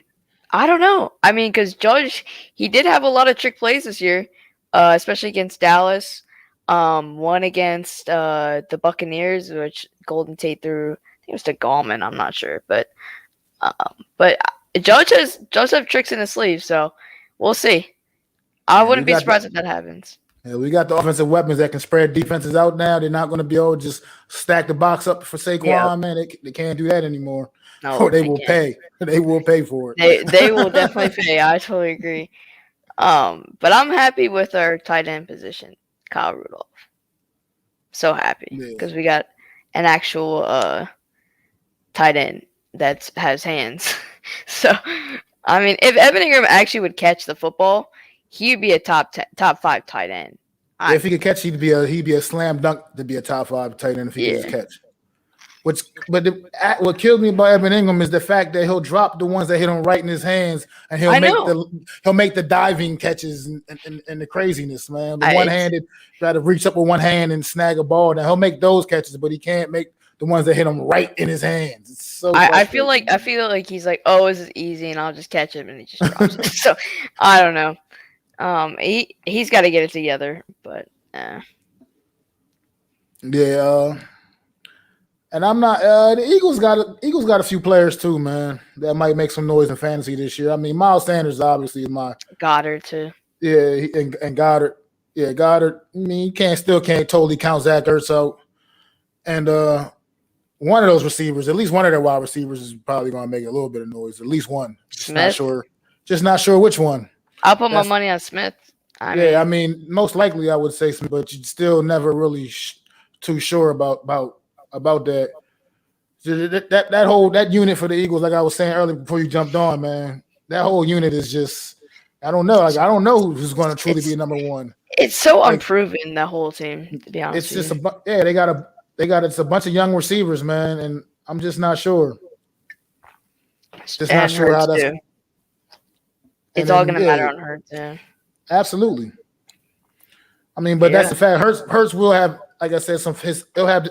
don't know. I mean, because Judge, he did have a lot of trick plays this year, especially against Dallas. One against the Buccaneers, which Golden Tate threw. I think it was to Gallman. I'm not sure, but Judge have tricks in his sleeve, so we'll see. I wouldn't be surprised if that happens. Yeah, we got the offensive weapons that can spread defenses out now. They're not going to be able to just stack the box up for Saquon, man. They can't do that anymore. No, or they will pay. They will pay for it. They will definitely pay. I totally agree. But I'm happy with our tight end position, Kyle Rudolph. So happy because we got an actual tight end that has hands. So, I mean, if Evan Ingram actually would catch the football, he'd be a top 5 tight end. If he could catch, he'd be a slam dunk to be a top 5 tight end if he could catch. What killed me about Evan Ingram is the fact that he'll drop the ones that hit him right in his hands, and he'll make the diving catches and the craziness, man. The one-handed, try to reach up with one hand and snag a ball. Now he'll make those catches, but he can't make the ones that hit him right in his hands. It's so I feel like he's like, oh, this is easy, and I'll just catch him, and he just drops it. So I don't know. He's got to get it together, but yeah. And I'm not. The Eagles got a few players too, man, that might make some noise in fantasy this year. I mean, Miles Sanders obviously is my Goddard too. Yeah, and Goddard. Yeah, Goddard. I mean, you can't totally count Zach Ertz out. And one of those receivers, at least one of their wide receivers, is probably going to make a little bit of noise. At least one. Smith? Just not sure which one. I'll put my money on Smith. I mean, most likely I would say Smith, but you're still never really too sure about that. That unit for the Eagles, like I was saying earlier before you jumped on, man. That whole unit is just I don't know. Like I don't know who's going to truly be number one. It's so Like, unproven, the whole team. To be honest, it's just they got it's a bunch of young receivers, man, and I'm just not sure. Just not sure how that's. Too. It's all going to matter on Hurts. Yeah. Absolutely. I mean, but that's the fact. Hurts will have, like I said, he'll have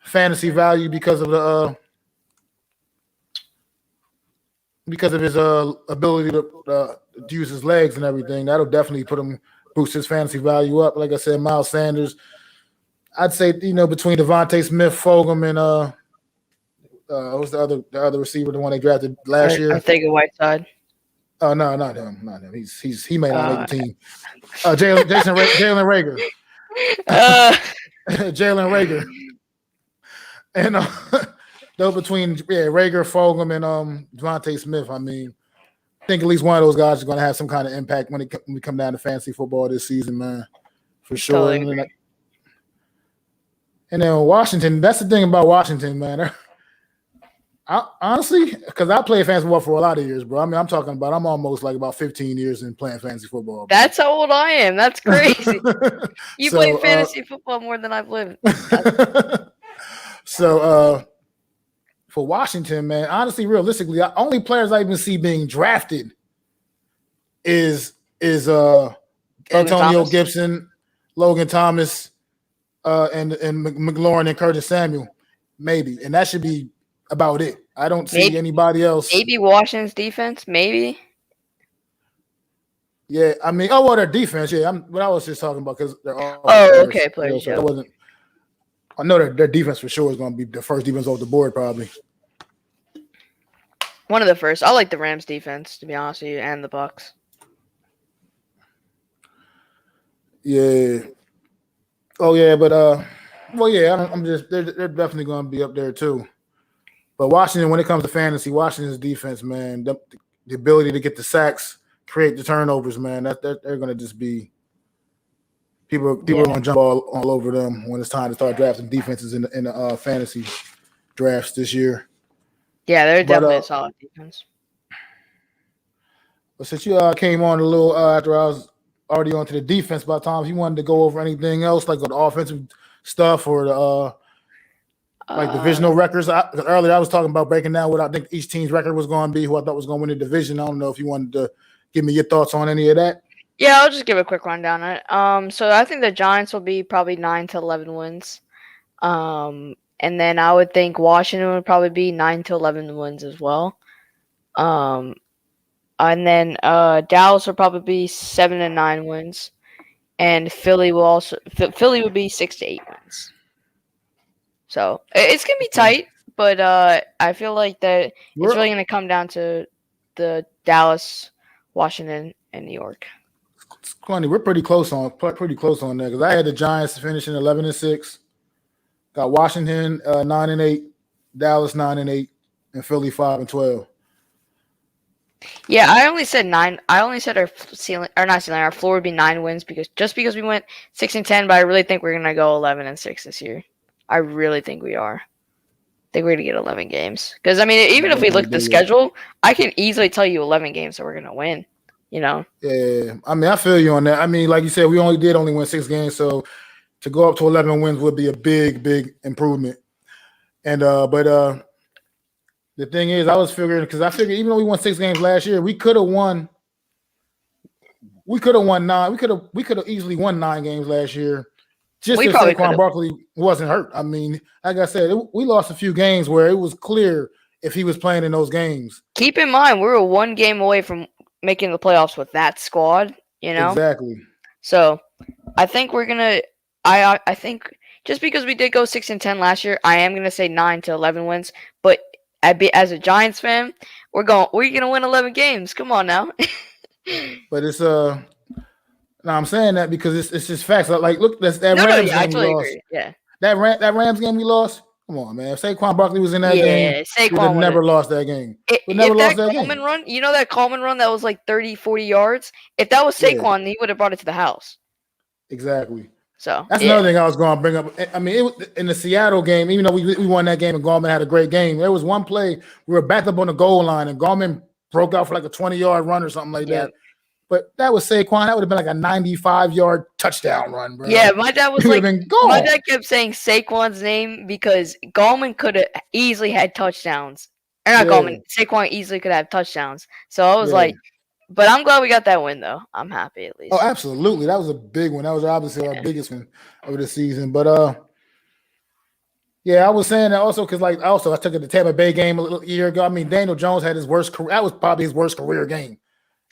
fantasy value because of his ability to use his legs and everything. That'll definitely boost his fantasy value up. Like I said, Miles Sanders. I'd say between Devontae Smith, Fulgham, and who's the other receiver, the one they drafted last year? I think a Whiteside. Oh no, not him. He may not make the team. Jalen Rager. Jalen Rager. And though between Rager, Fulgham, and Devontae Smith, I mean, I think at least one of those guys is going to have some kind of impact when we come down to fantasy football this season, man, for sure. Totally. And then Washington, that's the thing about Washington, man. Honestly, because I played fantasy football for a lot of years, bro. I mean, I'm almost like about 15 years in playing fantasy football. Bro. That's how old I am. That's crazy. You played fantasy football more than I've lived. So for Washington, man, honestly, realistically, the only players I even see being drafted is Antonio Gibson, Logan Thomas, and McLaurin and Curtis Samuel, maybe, and that should be about it. I don't see anybody else. Maybe Washington's defense, maybe. Yeah, I mean, their defense. Yeah, but I was just talking about because they're all. Okay, players. So I know their defense for sure is going to be the first defense off the board, probably. One of the first. I like the Rams defense, to be honest with you, and the Bucks. Yeah. Oh yeah, but I'm just they're definitely going to be up there too. But Washington, when it comes to fantasy, Washington's defense, man, the ability to get the sacks, create the turnovers, man, they're going to just be people are going to jump all over them when it's time to start drafting defenses in the fantasy drafts this year. Yeah, they're definitely a solid defense. But since you came on a little after I was already onto the defense, by the time if you wanted to go over anything else like the offensive stuff or the like divisional records. Earlier I was talking about breaking down what I think each team's record was going to be, who I thought was going to win the division. I don't know if you wanted to give me your thoughts on any of that. Yeah, I'll just give a quick rundown on it. So I think the Giants will be probably 9 to 11 wins. And then I would think Washington would probably be 9 to 11 wins as well. And then Dallas will probably be 7 to 9 wins. And Philly would be 6 to 8 wins. So it's gonna be tight, but I feel like that it's really gonna come down to the Dallas, Washington, and New York. It's funny, we're pretty close on that because I had the Giants finishing 11-6, got Washington 9-8, Dallas 9-8, and Philly 5-12. Yeah, I only said 9. I only said our floor would be 9 wins because we went 6-10, but I really think we're gonna go 11-6 this year. I really think we are. I think we're going to get 11 games. Because, I mean, even if we look at the schedule, I can easily tell you 11 games that we're going to win, Yeah. I mean, I feel you on that. I mean, like you said, we only win 6 games. So to go up to 11 wins would be a big, big improvement. And, but the thing is, I figured even though we won 6 games last year, we could have won 9. We could have easily won 9 games last year. Just if Saquon Barkley wasn't hurt. I mean, like I said, we lost a few games where it was clear if he was playing in those games. Keep in mind, we were 1 game away from making the playoffs with that squad, Exactly. So, I think we're going to – I think just because we did go 6-10 last year, I am going to say 9 to 11 wins. But as a Giants fan, we're going to win 11 games. Come on now. But it's No, I'm saying that because it's just facts. Like, look, Rams game we lost. Agree. Yeah, that Rams game we lost. Come on, man. If Saquon Barkley was in that game, we would have never lost that game. We never lost that Coleman game. Run, that Coleman run that was like 30, 40 yards. If that was Saquon, he would have brought it to the house. Exactly. So that's another thing I was going to bring up. I mean, in the Seattle game, even though we won that game and Gallman had a great game, there was one play we were backed up on the goal line and Gallman broke out for like a 20-yard run or something like that. But that was Saquon. That would have been like a 95-yard touchdown run, bro. Yeah, my dad was He would like, have been gone. my dad kept saying Saquon's name because Gallman could have easily had touchdowns. Or not Gallman, Saquon easily could have touchdowns. So I was like, but I'm glad we got that win, though. I'm happy at least. Oh, absolutely. That was a big one. That was obviously our biggest one of the season. But yeah, I was saying that also because, like, I took the Tampa Bay game a year ago. I mean, Daniel Jones had his worst career. That was probably his worst career game.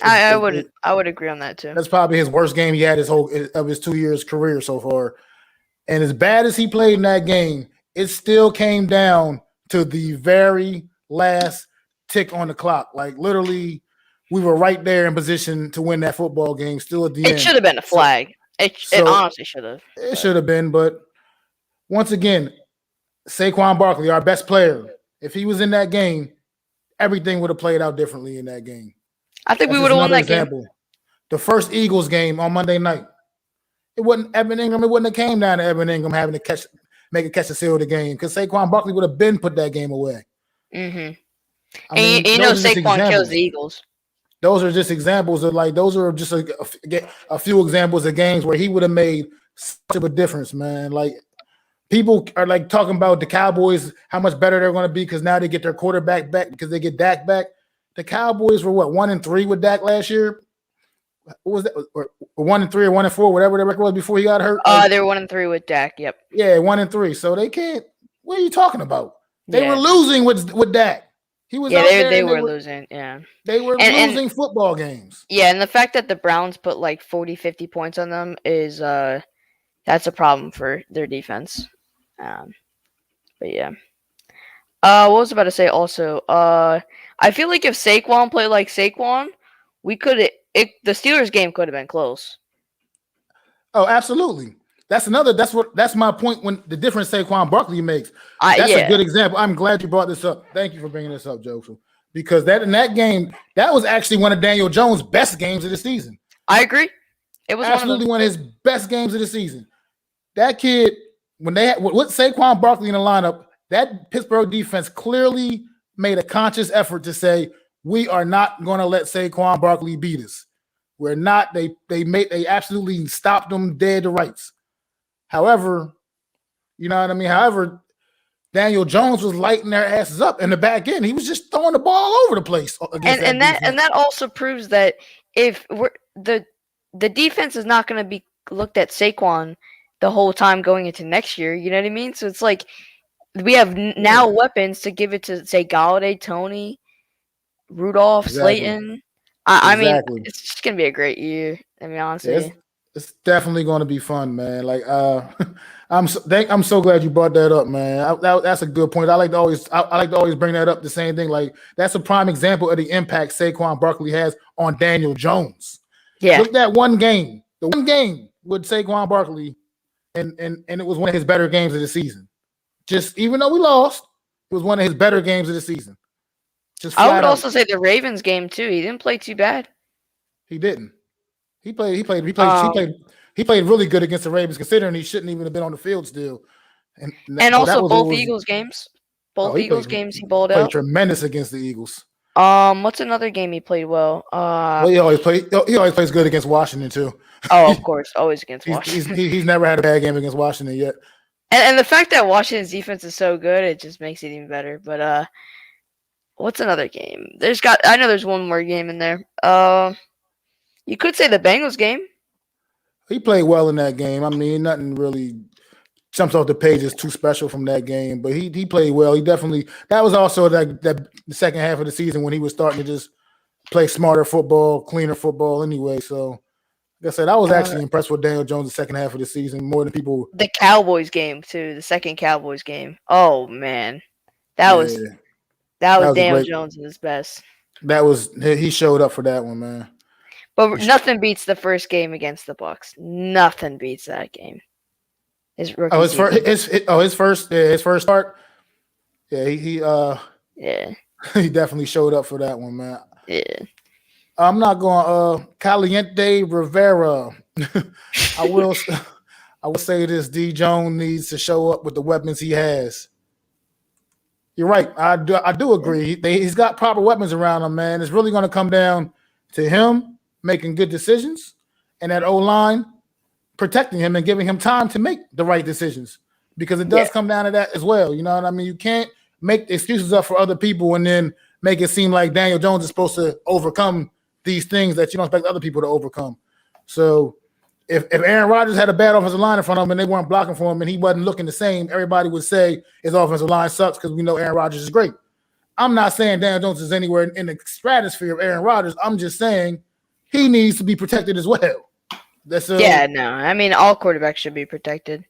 I would agree on that too. That's probably his worst game he had his 2 years career so far. And as bad as he played in that game, it still came down to the very last tick on the clock. Like, literally, we were right there in position to win that football game. Still at the end, it should have been a flag. It honestly should have. It should have been, but once again, Saquon Barkley, our best player, if he was in that game, everything would have played out differently in that game. I think we would have won that game. The first Eagles game on Monday night. It wasn't Evan Ingram. It wouldn't have came down to Evan Ingram having to make a catch to seal the game because Saquon Barkley would have been put that game away. Mm-hmm. And you know Saquon kills the Eagles. Those are just examples of those are just a few examples of games where he would have made such of a difference, man. Like, people are like talking about the Cowboys, how much better they're going to be because now they get their quarterback back because they get Dak back. The Cowboys were 1-3 with Dak last year. What was that? Or 1-3 or 1-4, whatever the record was before he got hurt. They were 1-3 with Dak. Yep. Yeah, 1-3. So they can't. What are you talking about? They were losing with Dak. He was. Yeah, they were losing. Yeah, they were losing football games. Yeah, and the fact that the Browns put like 40, 50 points on them is that's a problem for their defense. But yeah. What was I about to say also? I feel like if Saquon played like Saquon, the Steelers game could have been close. Oh, absolutely. That's my point when the difference Saquon Barkley makes. That's a good example. I'm glad you brought this up. Thank you for bringing this up, Joseph. Because in that game, that was actually one of Daniel Jones' best games of the season. I agree. It was absolutely one of his best games of the season. That kid, when they had with Saquon Barkley in the lineup, that Pittsburgh defense clearly made a conscious effort to say, we are not going to let Saquon Barkley beat us. We're not. They absolutely stopped them dead to rights. However, you know what I mean? However, Daniel Jones was lighting their asses up in the back end. He was just throwing the ball all over the place. And that also proves that if the defense is not going to be looked at Saquon the whole time going into next year, you know what I mean? So it's like we have now weapons to give it to, say, Galladay, Tony, Rudolph, Slayton. I mean, it's just going to be a great year. I mean, honestly. It's definitely going to be fun, man. Like, I'm so glad you brought that up, man. That's a good point. I like to always bring that up. The same thing, like that's a prime example of the impact Saquon Barkley has on Daniel Jones. Yeah, look at that one game, the one game with Saquon Barkley, and it was one of his better games of the season. Just even though we lost, it was one of his better games of the season. I would also say the Ravens game too. He didn't play too bad. He didn't. He played really good against the Ravens, considering he shouldn't even have been on the field still. And also both Eagles games. Both Eagles games he balled out. Played tremendous against the Eagles. What's another game he played well? He always plays good against Washington too. Oh, of course, always against Washington. He's never had a bad game against Washington yet. And the fact that Washington's defense is so good, it just makes it even better. But what's another game? I know there's one more game in there. You could say the Bengals game. He played well in that game. I mean, nothing really jumps off the page as too special from that game, but he played well. He definitely – that was also the second half of the season when he was starting to just play smarter football, cleaner football anyway. So, like I said, I was actually impressed with Daniel Jones the second half of the season more than people – The Cowboys game, too, the second Cowboys game. Oh, man. That was Daniel Jones at his best. He showed up for that one, man. But nothing beats the first game against the Bucs. Nothing beats that game. His first start. Yeah, he definitely showed up for that one, man. Yeah. I'm not going Caliente Rivera. I will say this: D. Jones needs to show up with the weapons he has. You're right. I do agree. He's got proper weapons around him, man. It's really going to come down to him making good decisions, and that O-line protecting him and giving him time to make the right decisions. Because it does come down to that as well. You know what I mean? You can't make excuses up for other people and then make it seem like Daniel Jones is supposed to overcome these things that you don't expect other people to overcome. So if Aaron Rodgers had a bad offensive line in front of him and they weren't blocking for him and he wasn't looking the same, everybody would say his offensive line sucks because we know Aaron Rodgers is great. I'm not saying Daniel Jones is anywhere in the stratosphere of Aaron Rodgers. I'm just saying he needs to be protected as well. I mean, all quarterbacks should be protected.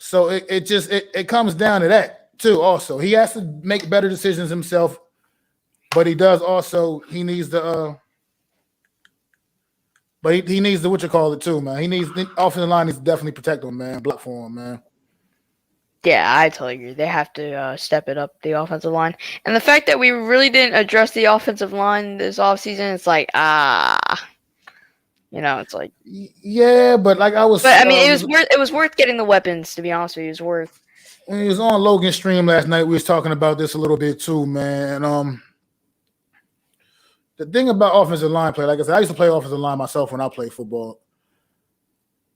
So it comes down to that too. Also, he has to make better decisions himself, but he does also he needs the he needs the what you call it too, man. He needs the offensive line needs to definitely protect him, man. Block for him, man. Yeah, I totally agree. They have to step it up, the offensive line. And the fact that we really didn't address the offensive line this offseason, it's like, it's like. Yeah, but like I was. But I mean, it was worth getting the weapons. To be honest with you, it was worth. When he was on Logan's stream last night, we was talking about this a little bit too, man. The thing about offensive line play, like I said, I used to play offensive line myself when I played football.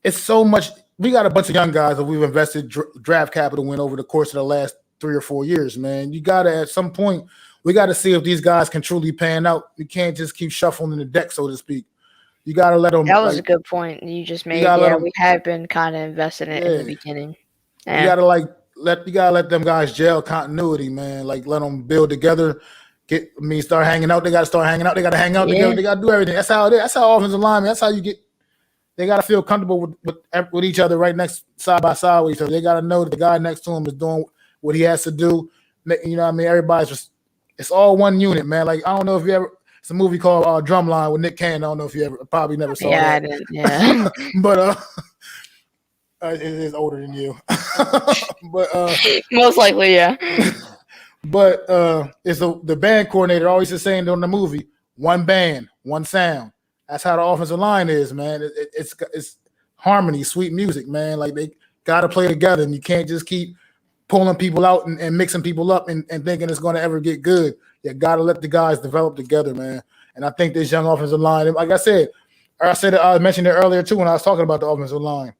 It's so much. We got a bunch of young guys that we've invested draft capital in over the course of the last 3 or 4 years, man. You got to, at some point, we got to see if these guys can truly pan out. You can't just keep shuffling the deck, so to speak. You got to let them. That was a good point you just made. Yeah, we have been kind of invested in it in the beginning. Yeah. You got to let them guys gel continuity, man. Like, let them build together. Start hanging out. They got to start hanging out. They got to hang out together. They got to do everything. That's how it is. That's how offensive linemen. That's how you get. They got to feel comfortable with each other right next side by side with each other. They got to know that the guy next to him is doing what he has to do. You know what I mean? Everybody's just – it's all one unit, man. Like, I don't know if you ever – it's a movie called Drumline with Nick Cannon. I don't know if you probably never saw that. I didn't. Yeah. But it is older than you. But most likely, yeah. But it's the band coordinator always is saying on the movie, one band, one sound. That's how the offensive line is, man. It's harmony, sweet music, man. Like, they got to play together, and you can't just keep pulling people out and mixing people up and thinking it's going to ever get good. You got to let the guys develop together, man. And I think this young offensive line, like I said, I mentioned it earlier too when I was talking about the offensive line.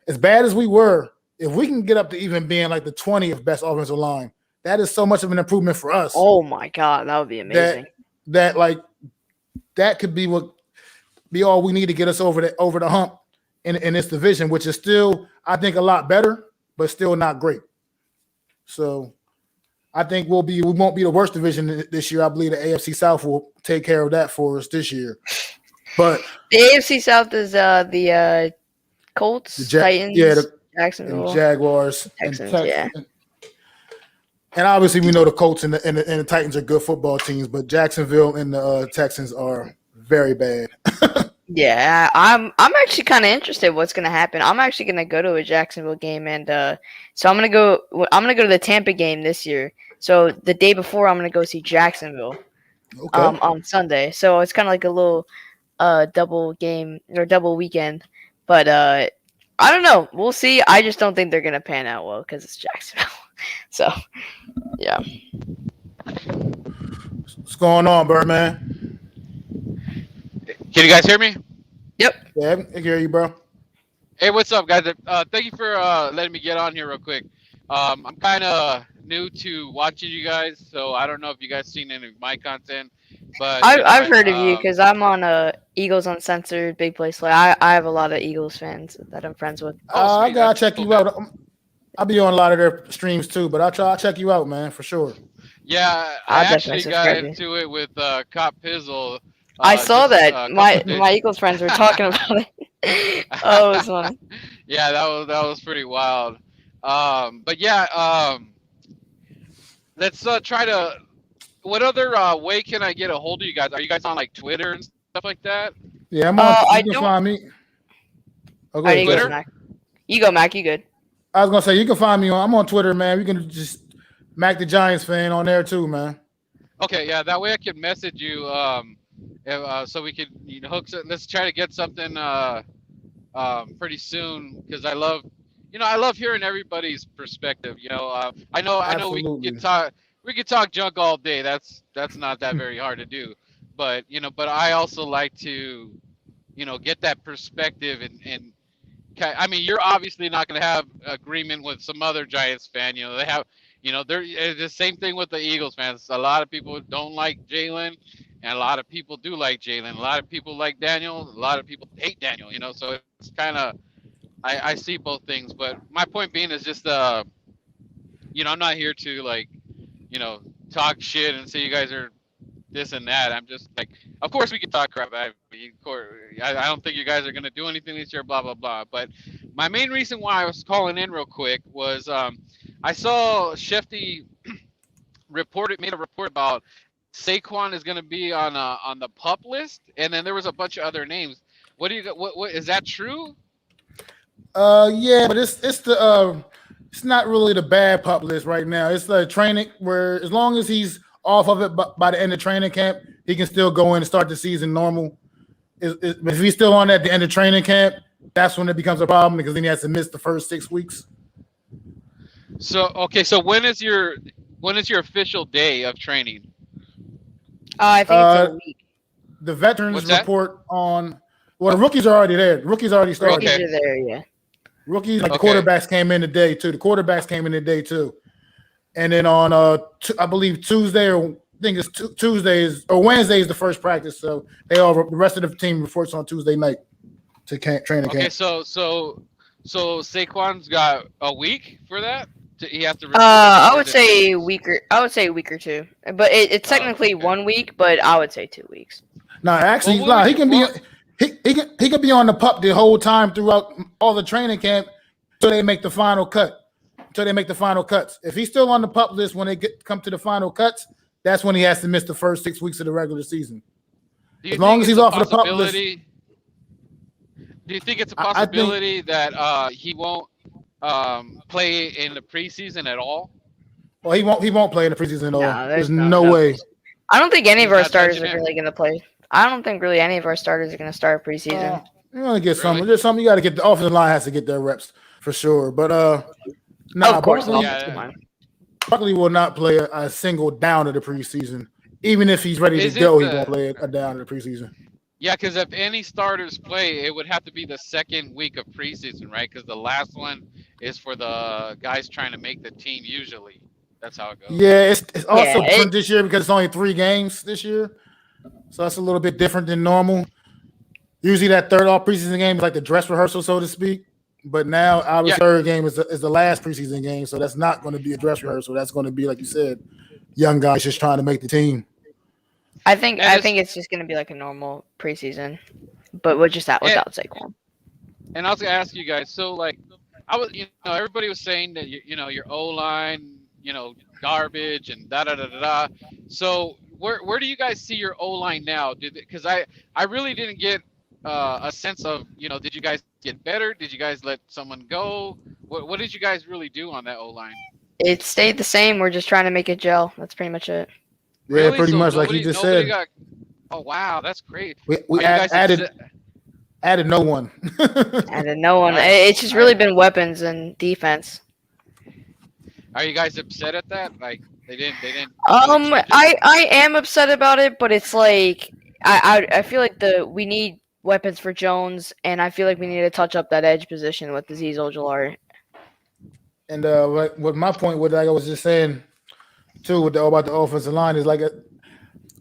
As bad as we were, if we can get up to even being like the 20th best offensive line, that is so much of an improvement for us. Oh my God, that would be amazing. That could be all we need to get us over the hump in this division, which is still, I think, a lot better, but still not great. So I think we won't be the worst division this year. I believe the AFC South will take care of that for us this year. But the AFC South is the Colts, Titans, Jacksonville, and Jaguars, Texans, And obviously, we know the Colts and the Titans are good football teams, but Jacksonville and the Texans are very bad. Yeah, I'm actually kind of interested what's going to happen. I'm actually going to go to a Jacksonville game, and so I'm going to go to the Tampa game this year. So the day before, I'm going to go see Jacksonville on Sunday. So it's kind of like a little double game or double weekend. But I don't know. We'll see. I just don't think they're going to pan out well because it's Jacksonville. So, yeah. What's going on, Birdman? Can you guys hear me? Yep. Yeah, I can hear you, bro. Hey, what's up, guys? Thank you for letting me get on here real quick. I'm kind of new to watching you guys, so I don't know if you guys seen any of my content. But I've heard of you because I'm on Eagles Uncensored, Big Play Slay. I have a lot of Eagles fans that I'm friends with. I gotta check you out. I'll be on a lot of their streams too, but I'll check you out, man, for sure. Yeah, I actually got into it with Cop Pizzle. I saw that. My Eagles friends were talking about it. Oh, it was fun. Yeah, that was pretty wild. But yeah, let's try to. What other way can I get a hold of you guys? Are you guys on like Twitter and stuff like that? Yeah, I'm on. You can find me. Okay, Twitter. Mac. You go, Mac. You good? I was gonna say you can find me on. I'm on Twitter, man. You can just MacDaGiantsFan on there too, man. Okay, yeah. That way I can message you. So we could hook. Let's try to get something pretty soon because I love hearing everybody's perspective. I know we can talk junk all day. That's not that very hard to do. but but I also like to get that perspective and I mean, you're obviously not going to have agreement with some other Giants fan. They have, they're it's the same thing with the Eagles fans. A lot of people don't like Jalen, and a lot of people do like Jalen. A lot of people like Daniel. A lot of people hate Daniel. So it's kind of I see both things. But my point being is just I'm not here to like talk shit and say you guys are this and that. I'm just like, of course we can talk crap. I don't think you guys are gonna do anything this year. Blah blah blah. But my main reason why I was calling in real quick was I saw Shefty made a report about Saquon is gonna be on the pup list, and then there was a bunch of other names. What do you got? What is that true? Yeah, but it's not really the bad pup list right now. It's the training where as long as he's off of it by the end of training camp, he can still go in and start the season normal. If he's still on at the end of training camp, that's when it becomes a problem because then he has to miss the first 6 weeks. So okay, so when is your official day of training? I think it's a week. The veterans What's that? report on the rookies are already there. The rookies already started. Rookies are there, yeah. Rookies, like Okay. the quarterbacks came in today too. The quarterbacks came in today too. And then on I believe Tuesday or I think it's Tuesdays or Wednesday is the first practice. So the rest of the team reports on Tuesday night to training Okay, camp. so Saquon's got a week for that. He has to. I would say a week or two, but it's technically okay. 1 week, but I would say 2 weeks. No, actually, Well, he can be he can be on the pup the whole time throughout all the training camp until they make the final cut. Until they make the final cuts. If he's still on the pup list when they come to the final cuts, that's when he has to miss the first 6 weeks of the regular season. As long as he's off of the pup list. Do you think it's a possibility that he won't play in the preseason at all? Well, he won't play in the preseason at all. No, there's no way. I don't think any of our not starters touching are it? really going to play. I don't think really any of our starters are going to start preseason. You're gonna get some. Really? There's something you got to get. The offensive line has to get their reps for sure. But Of course, Buckley will not play a single down of the preseason. Even if he's ready to go, he won't play a down of the preseason. Yeah, because if any starters play, it would have to be the second week of preseason, right? Because the last one is for the guys trying to make the team. Usually, that's how it goes. Yeah, it's also different this year because it's only 3 games this year, so that's a little bit different than normal. Usually, that third all preseason game is like the dress rehearsal, so to speak. But now our third game is the last preseason game, so that's not going to be a dress rehearsal. That's going to be, like you said, young guys just trying to make the team. I think it's just going to be like a normal preseason, but without Saquon. And I was gonna ask you guys. So like, everybody was saying that your O line, garbage and da da da da da. So where do you guys see your O line now? Because I really didn't get a sense of did you guys get better? Did you guys let someone go? What did you guys really do on that O line? It stayed the same. We're just trying to make it gel. That's pretty much it. Yeah, Really? pretty So much like you just said. Oh wow, that's great. We added no one. Added no one. It's just really been weapons and defense. Are you guys upset at that? Like they didn't. I am upset about it, but it's like I feel like we need weapons for Jones, and I feel like we need to touch up that edge position with Azeez Ojulari. And what my point was, like I was just saying too, about the offensive line is like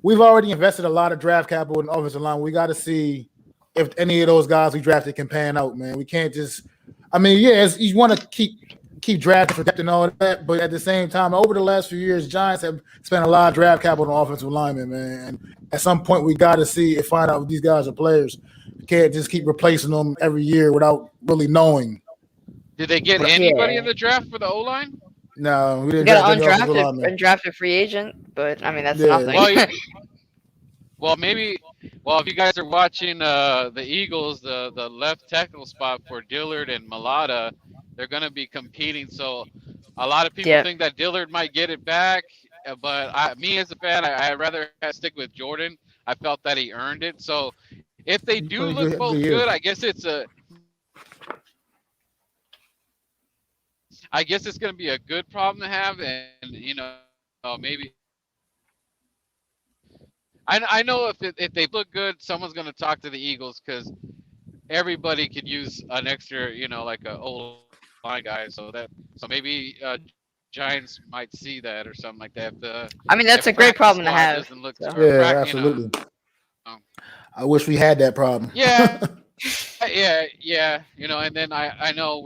we've already invested a lot of draft capital in the offensive line. We got to see if any of those guys we drafted can pan out, man. We can't just. I mean, you want to keep drafting for depth and all that, but at the same time, over the last few years, Giants have spent a lot of draft capital on offensive linemen, man. And at some point, we got to see and find out if these guys are players. We can't just keep replacing them every year without really knowing. Did they get anybody in the draft for the O line? No, we didn't. We got undrafted free agent, but I mean that's nothing. Well, maybe. Well, if you guys are watching the Eagles, the left tackle spot for Dillard and Malata, they're going to be competing. So a lot of people think that Dillard might get it back, but me as a fan, I'd rather stick with Jordan. I felt that he earned it. So if they do look both good, I guess it's going to be a good problem to have, and maybe I know if they look good, someone's gonna talk to the Eagles because everybody could use an extra, like a O line guy. So maybe Giants might see that or something like that. If I mean, that's a practice great squad problem to doesn't have. look too or So Yeah, absolutely. I wish we had that problem. yeah. And then I know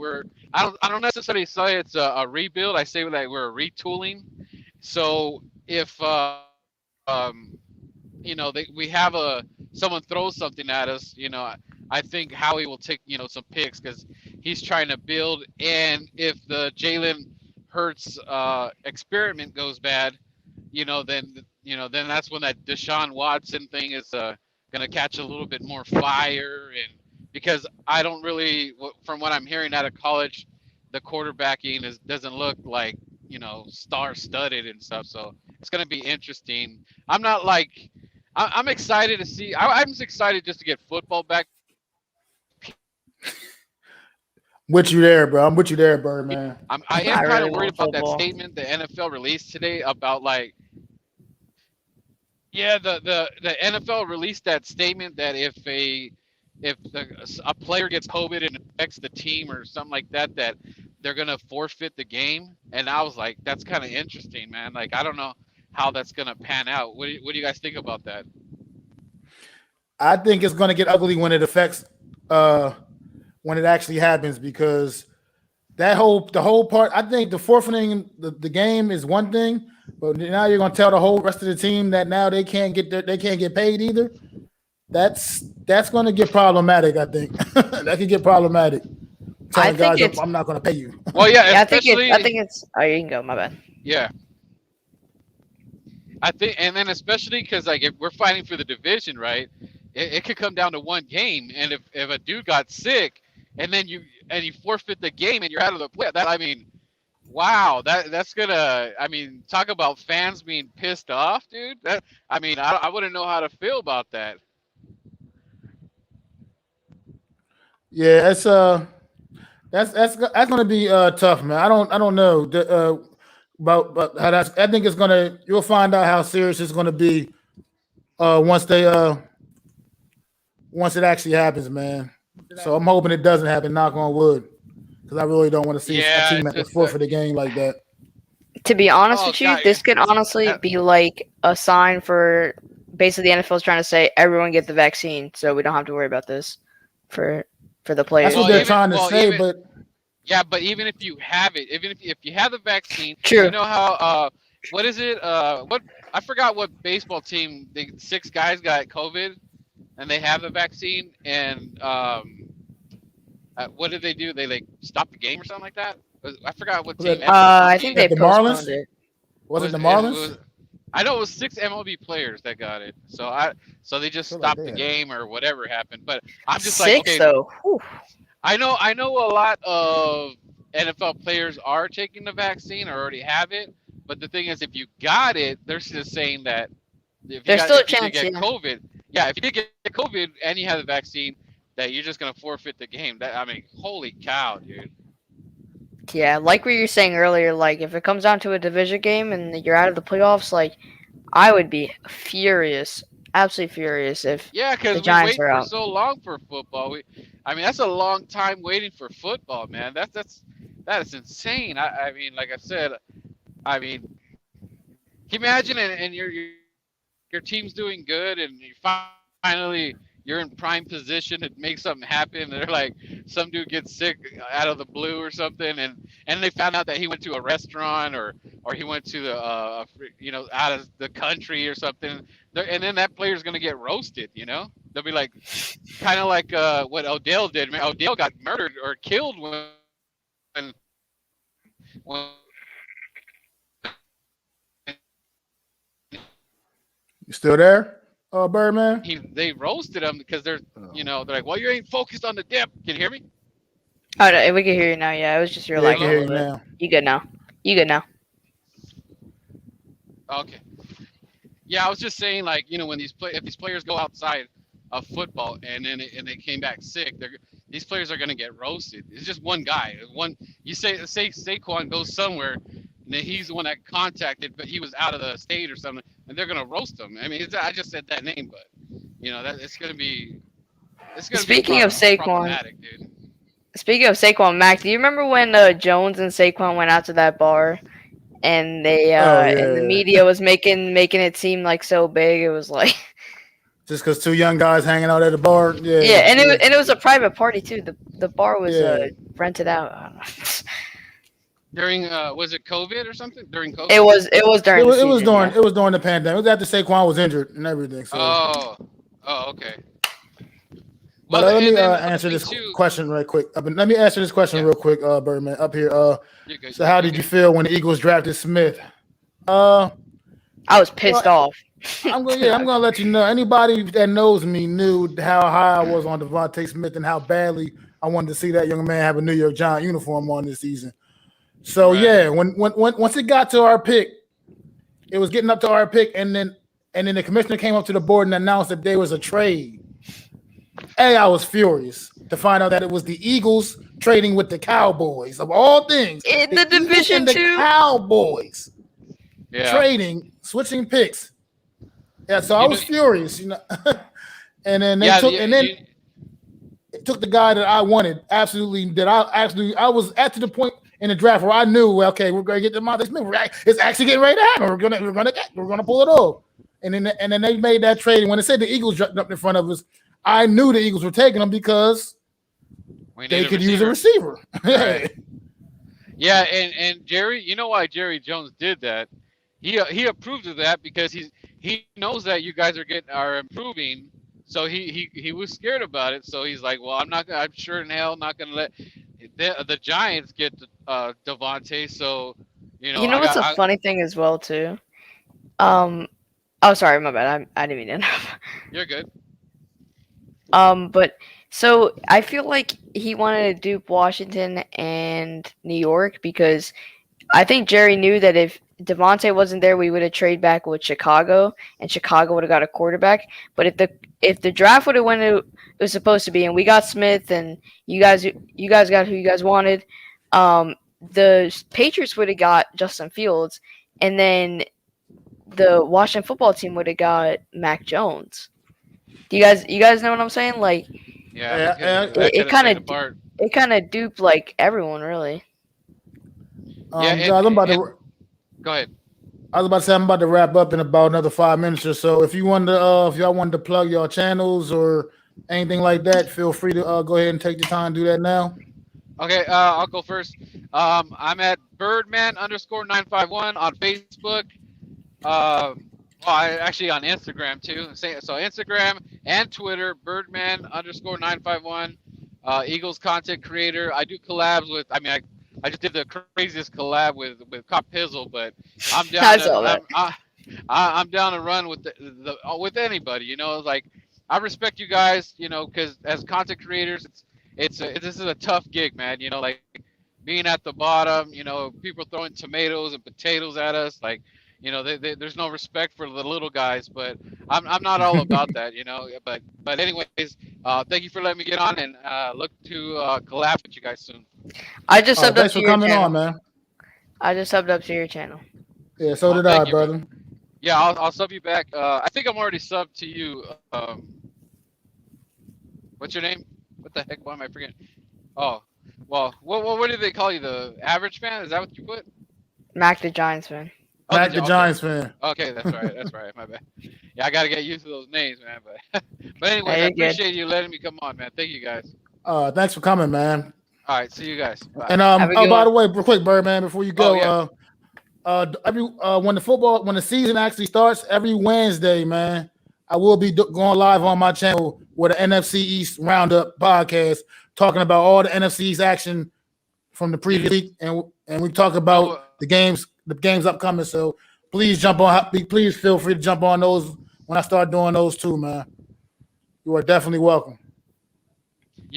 I don't necessarily say it's a rebuild. I say that we're retooling. So if we have someone throws something at us, I think Howie will take some picks because he's trying to build. And if the Jalen Hurts experiment goes bad, then that's when that Deshaun Watson thing is gonna catch a little bit more fire. And because I don't really, from what I'm hearing out of college, the quarterbacking doesn't look like star studded and stuff. So it's gonna be interesting. I'm not like I'm excited to see. I'm just excited just to get football back. With you there, bro. I'm with you there, Birdman. I am I kind really of worried want about that football. statement the NFL released today about like, yeah, the NFL released that statement that if a player gets COVID and affects the team or something like that, that they're gonna forfeit the game. And I was like, that's kind of interesting, man. Like I don't know how that's gonna pan out. What do you guys think about that? I think it's going to get ugly when it affects when it actually happens because the whole part. I think the forfeiting the game is one thing, but now you're going to tell the whole rest of the team that now they can't get paid either. That's going to get problematic. I think that could get problematic. I Telling think guys it's. I'm not going to pay you. Well, yeah, Yeah, I think it's. I especially think it's. Oh, you can go. My bad. yeah. I think, and then especially because like if we're fighting for the division, right? It could come down to one game, and if a dude got sick, and then you forfeit the game and you're out of the play, that I mean, wow, that's gonna. I mean, talk about fans being pissed off, dude. I mean, I wouldn't know how to feel about that. Yeah, that's going to be tough, man. I don't know about how that's. I think it's going to. You'll find out how serious it's going to be once they once it actually happens, man. So I'm hoping it doesn't happen. Knock on wood, because I really don't want to see a Yeah, team it's that was just forfeit a game like that. To be honest oh with you, god, this could honestly uh, be like a sign for basically the NFL is trying to say everyone get the vaccine, so we don't have to worry about this for the That's what well they're players. even trying to well say, even but yeah, but even if you have it, even if you have the vaccine, you True. know how what is it? What I forgot what baseball team the six guys got COVID and they have the vaccine and what did they do? They like stopped the game or something like that. I forgot what was team. that I think they the postponed Marlins? it. Was it the It Marlins? was I know it was six MLB players that got it. So they I just feel like stopped they the had it. game or whatever happened. But I'm just like, Six okay, though. Whew. I know a lot of NFL players are taking the vaccine or already have it. But the thing is, if you got it, they're just saying that There's still a if you did chance, get yeah. COVID, yeah, if you did get COVID and you have the vaccine, that you're just gonna forfeit the game. That I mean, holy cow, dude. Yeah, like what you were saying earlier, like if it comes down to a division game and you're out of the playoffs, like I would be furious, absolutely furious if Yeah, the because we Giants wait are for out. so long for football. I mean, that's a long time waiting for football, man. That is insane. I mean, like I said, I mean, can you imagine and your team's doing good and you finally you're in prime position to make something happen. They're like some dude gets sick out of the blue or something, and they found out that he went to a restaurant or he went to the out of the country or something. And then that player's gonna get roasted. They'll be like kind of like what Odell did. Man, Odell got murdered or killed when You still there, Birdman? they roasted him because Oh. they're like, well, you ain't focused on the dip. Can you hear me? Oh, no, we can hear you now. Yeah, it was just your Yeah, I lag can a hear little you bit. now. You good now? You good now? Okay. Yeah, I was just saying, like, when if these players go outside of football and they came back sick, these players are gonna get roasted. It's just one guy. You say Saquon goes somewhere, and then he's the one that contacted, but he was out of the state or something, and they're gonna roast him. I mean, I just said that name, but that it's gonna be Speaking of Saquon, problematic, dude. Speaking of Saquon, Mac, do you remember when Jones and Saquon went out to that bar and and the media was making it seem like so big? It was like just because two young guys hanging out at the bar. Yeah, and it was a private party too. The bar was rented out. I don't know. During was it COVID or something? During COVID? It was during. It was during the pandemic. It was after Saquon was injured and everything. So. Okay. But let me answer this question right quick. Let me answer this question real quick, Birdman. Up here. So how did you feel when the Eagles drafted Smith? I was pissed off. I'm gonna let you know. Anybody that knows me knew how high I was on Devontae Smith and how badly I wanted to see that young man have a New York Giants uniform on this season. So when once it got to our pick, it was getting up to our pick, and then the commissioner came up to the board and announced that there was a trade. I was furious to find out that it was the Eagles trading with the Cowboys of all things. In the division the too. Cowboys trading, switching picks. Yeah, so I was furious, and then it took the guy that I wanted. I was at to the point in the draft where I knew, okay, we're gonna get the Devontae Smith. It's actually getting ready to happen. We're gonna pull it off. And then they made that trade. And when they said the Eagles jumped up in front of us, I knew the Eagles were taking them because they could use a receiver. Right. Yeah, and Jerry, you know why Jerry Jones did that? He approved of that because he knows that you guys are improving, so he was scared about it. So he's like, well, I'm sure in hell not gonna let the Giants get Devontae. So what's a funny thing as well too. Oh, sorry, my bad. I didn't mean to interrupt. You're good. But so I feel like he wanted to dupe Washington and New York because I think Jerry knew that if Devontae wasn't there, we would have traded back with Chicago, and Chicago would have got a quarterback. But if the draft would have went it was supposed to be, and we got Smith, and you guys got who you guys wanted, the Patriots would have got Justin Fields, and then the Washington football team would have got Mac Jones. Do you guys know what I'm saying? Like, it kind of duped like everyone really. Go ahead. I was about to say I'm about to wrap up in about another 5 minutes or so. If y'all wanted to plug your channels or anything like that, feel free to go ahead and take the time to do that now. Okay, I'll go first. I'm at Birdman_951 on Facebook. Actually on Instagram too. So Instagram and Twitter, Birdman_951. Eagles content creator. I do collabs with. I just did the craziest collab with Cop Pizzle, but I'm down. I'm down to run with with anybody. Like I respect you guys. Because as content creators, this is a tough gig, man. Like being at the bottom. People throwing tomatoes and potatoes at us. Like there's no respect for the little guys, but I'm not all about that. But anyways, thank you for letting me get on and look to collab with you guys soon. I just subbed up to your channel. Thanks for coming on, man. I just subbed up to your channel. Yeah, so did I, brother. Yeah, I'll sub you back. I think I'm already subbed to you. What's your name? What the heck? Why am I forgetting? Oh, well, what do they call you? The average fan? Is that what you put? MacDaGiantsFan. MacDaGiantsFan. Okay, that's right. My bad. Yeah, I got to get used to those names, man. But anyway, I appreciate you letting me come on, man. Thank you guys. Thanks for coming, man. All right, see you guys. Bye. And by the way, real quick, Birdman, before you go, when the season actually starts, every Wednesday, man, I will be going live on my channel with an NFC East Roundup podcast, talking about all the NFC East action from the previous week, and we talk about the games upcoming. So please please feel free to jump on those when I start doing those too, man. You are definitely welcome.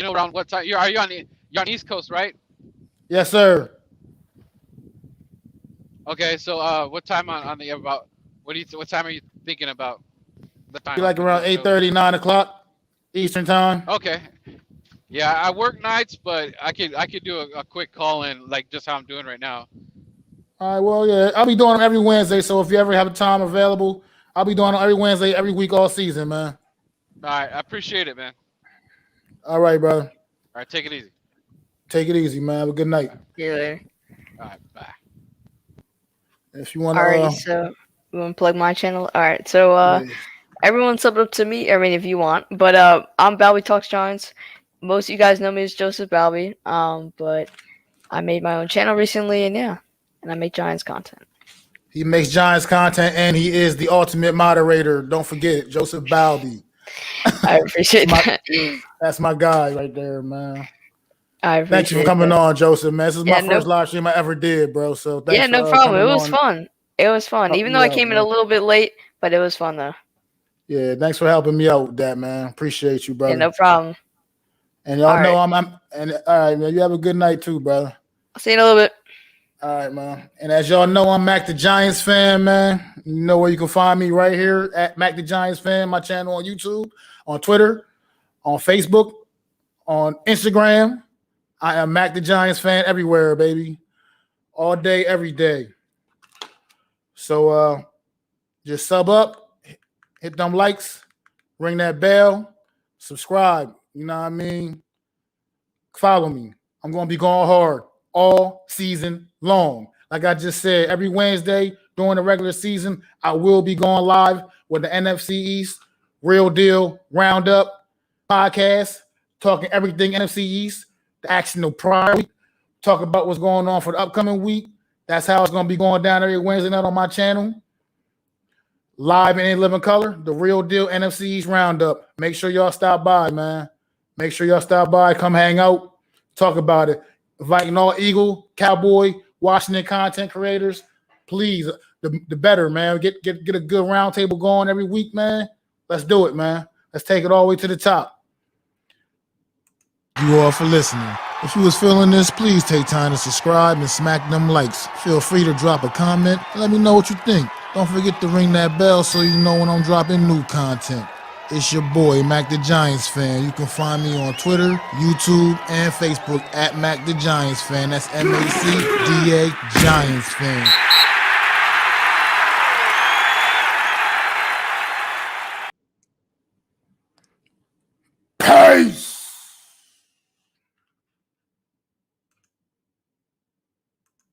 Around what time? You're on East Coast, right? Yes, sir. Okay, so what time on the about? What time are you thinking about? The time? Like around 8:30, 9 o'clock Eastern time. Okay. Yeah, I work nights, but I could do a quick call in, like just how I'm doing right now. All right, well, yeah, I'll be doing them every Wednesday. So if you ever have a time available, I'll be doing them every Wednesday, every week, all season, man. All right, I appreciate it, man. All right, brother. All right, take it easy. Take it easy, man. Have a good night. See you later. All right, bye. If you want to, Alrighty, so you want to plug my channel? All right, so everyone sub up to me. I mean, if you want, but I'm Balby Talks Giants. Most of you guys know me as Joseph Balby. But I made my own channel recently, and yeah, and I make Giants content. he makes Giants content, and he is the ultimate moderator. Don't forget it, Joseph Balby. I appreciate that. That's my guy right there, man. I appreciate Thank you for coming on, Joseph, man. This is my Yeah, first live stream I ever did, bro. So thanks Yeah, no for, problem. It coming was on. fun. It was fun, Help even me though I out, came in man. a little bit late, but it was fun though. Yeah, thanks for helping me out with that, man. Appreciate you, brother. Yeah, no problem. And y'all All know right. and all right, man. You have a good night too, brother. I'll see you in a little bit. All right, man. And as y'all know, I'm MacDaGiantsFan, man. You know where you can find me right here at MacDaGiantsFan, my channel on YouTube, on Twitter, on Facebook, on Instagram. I am MacDaGiantsFan everywhere, baby. All day, every day. So just sub up, hit them likes, ring that bell, subscribe. You know what I mean? Follow me. I'm going to be going hard all season long. Like I just said, every Wednesday during the regular season, I will be going live with the NFC East Real Deal Roundup podcast, talking everything NFC East, the action of prior week, talk about what's going on for the upcoming week. That's how it's going to be going down every Wednesday night on my channel. Live in living color, the Real Deal NFC East Roundup. Make sure y'all stop by, man. Make sure y'all stop by, come hang out, talk about it. Inviting all Eagle, Cowboy, Washington content creators. Please, the better, man. Get a good roundtable going every week, man. Let's do it, man. Let's take it all the way to the top. You all for listening. If you was feeling this, please take time to subscribe and smack them likes. Feel free to drop a comment and let me know what you think. Don't forget to ring that bell so you know when I'm dropping new content. It's your boy, MacDaGiantsFan. You can find me on Twitter, YouTube, and Facebook at MacDaGiantsFan. That's MacDa Giants Fan.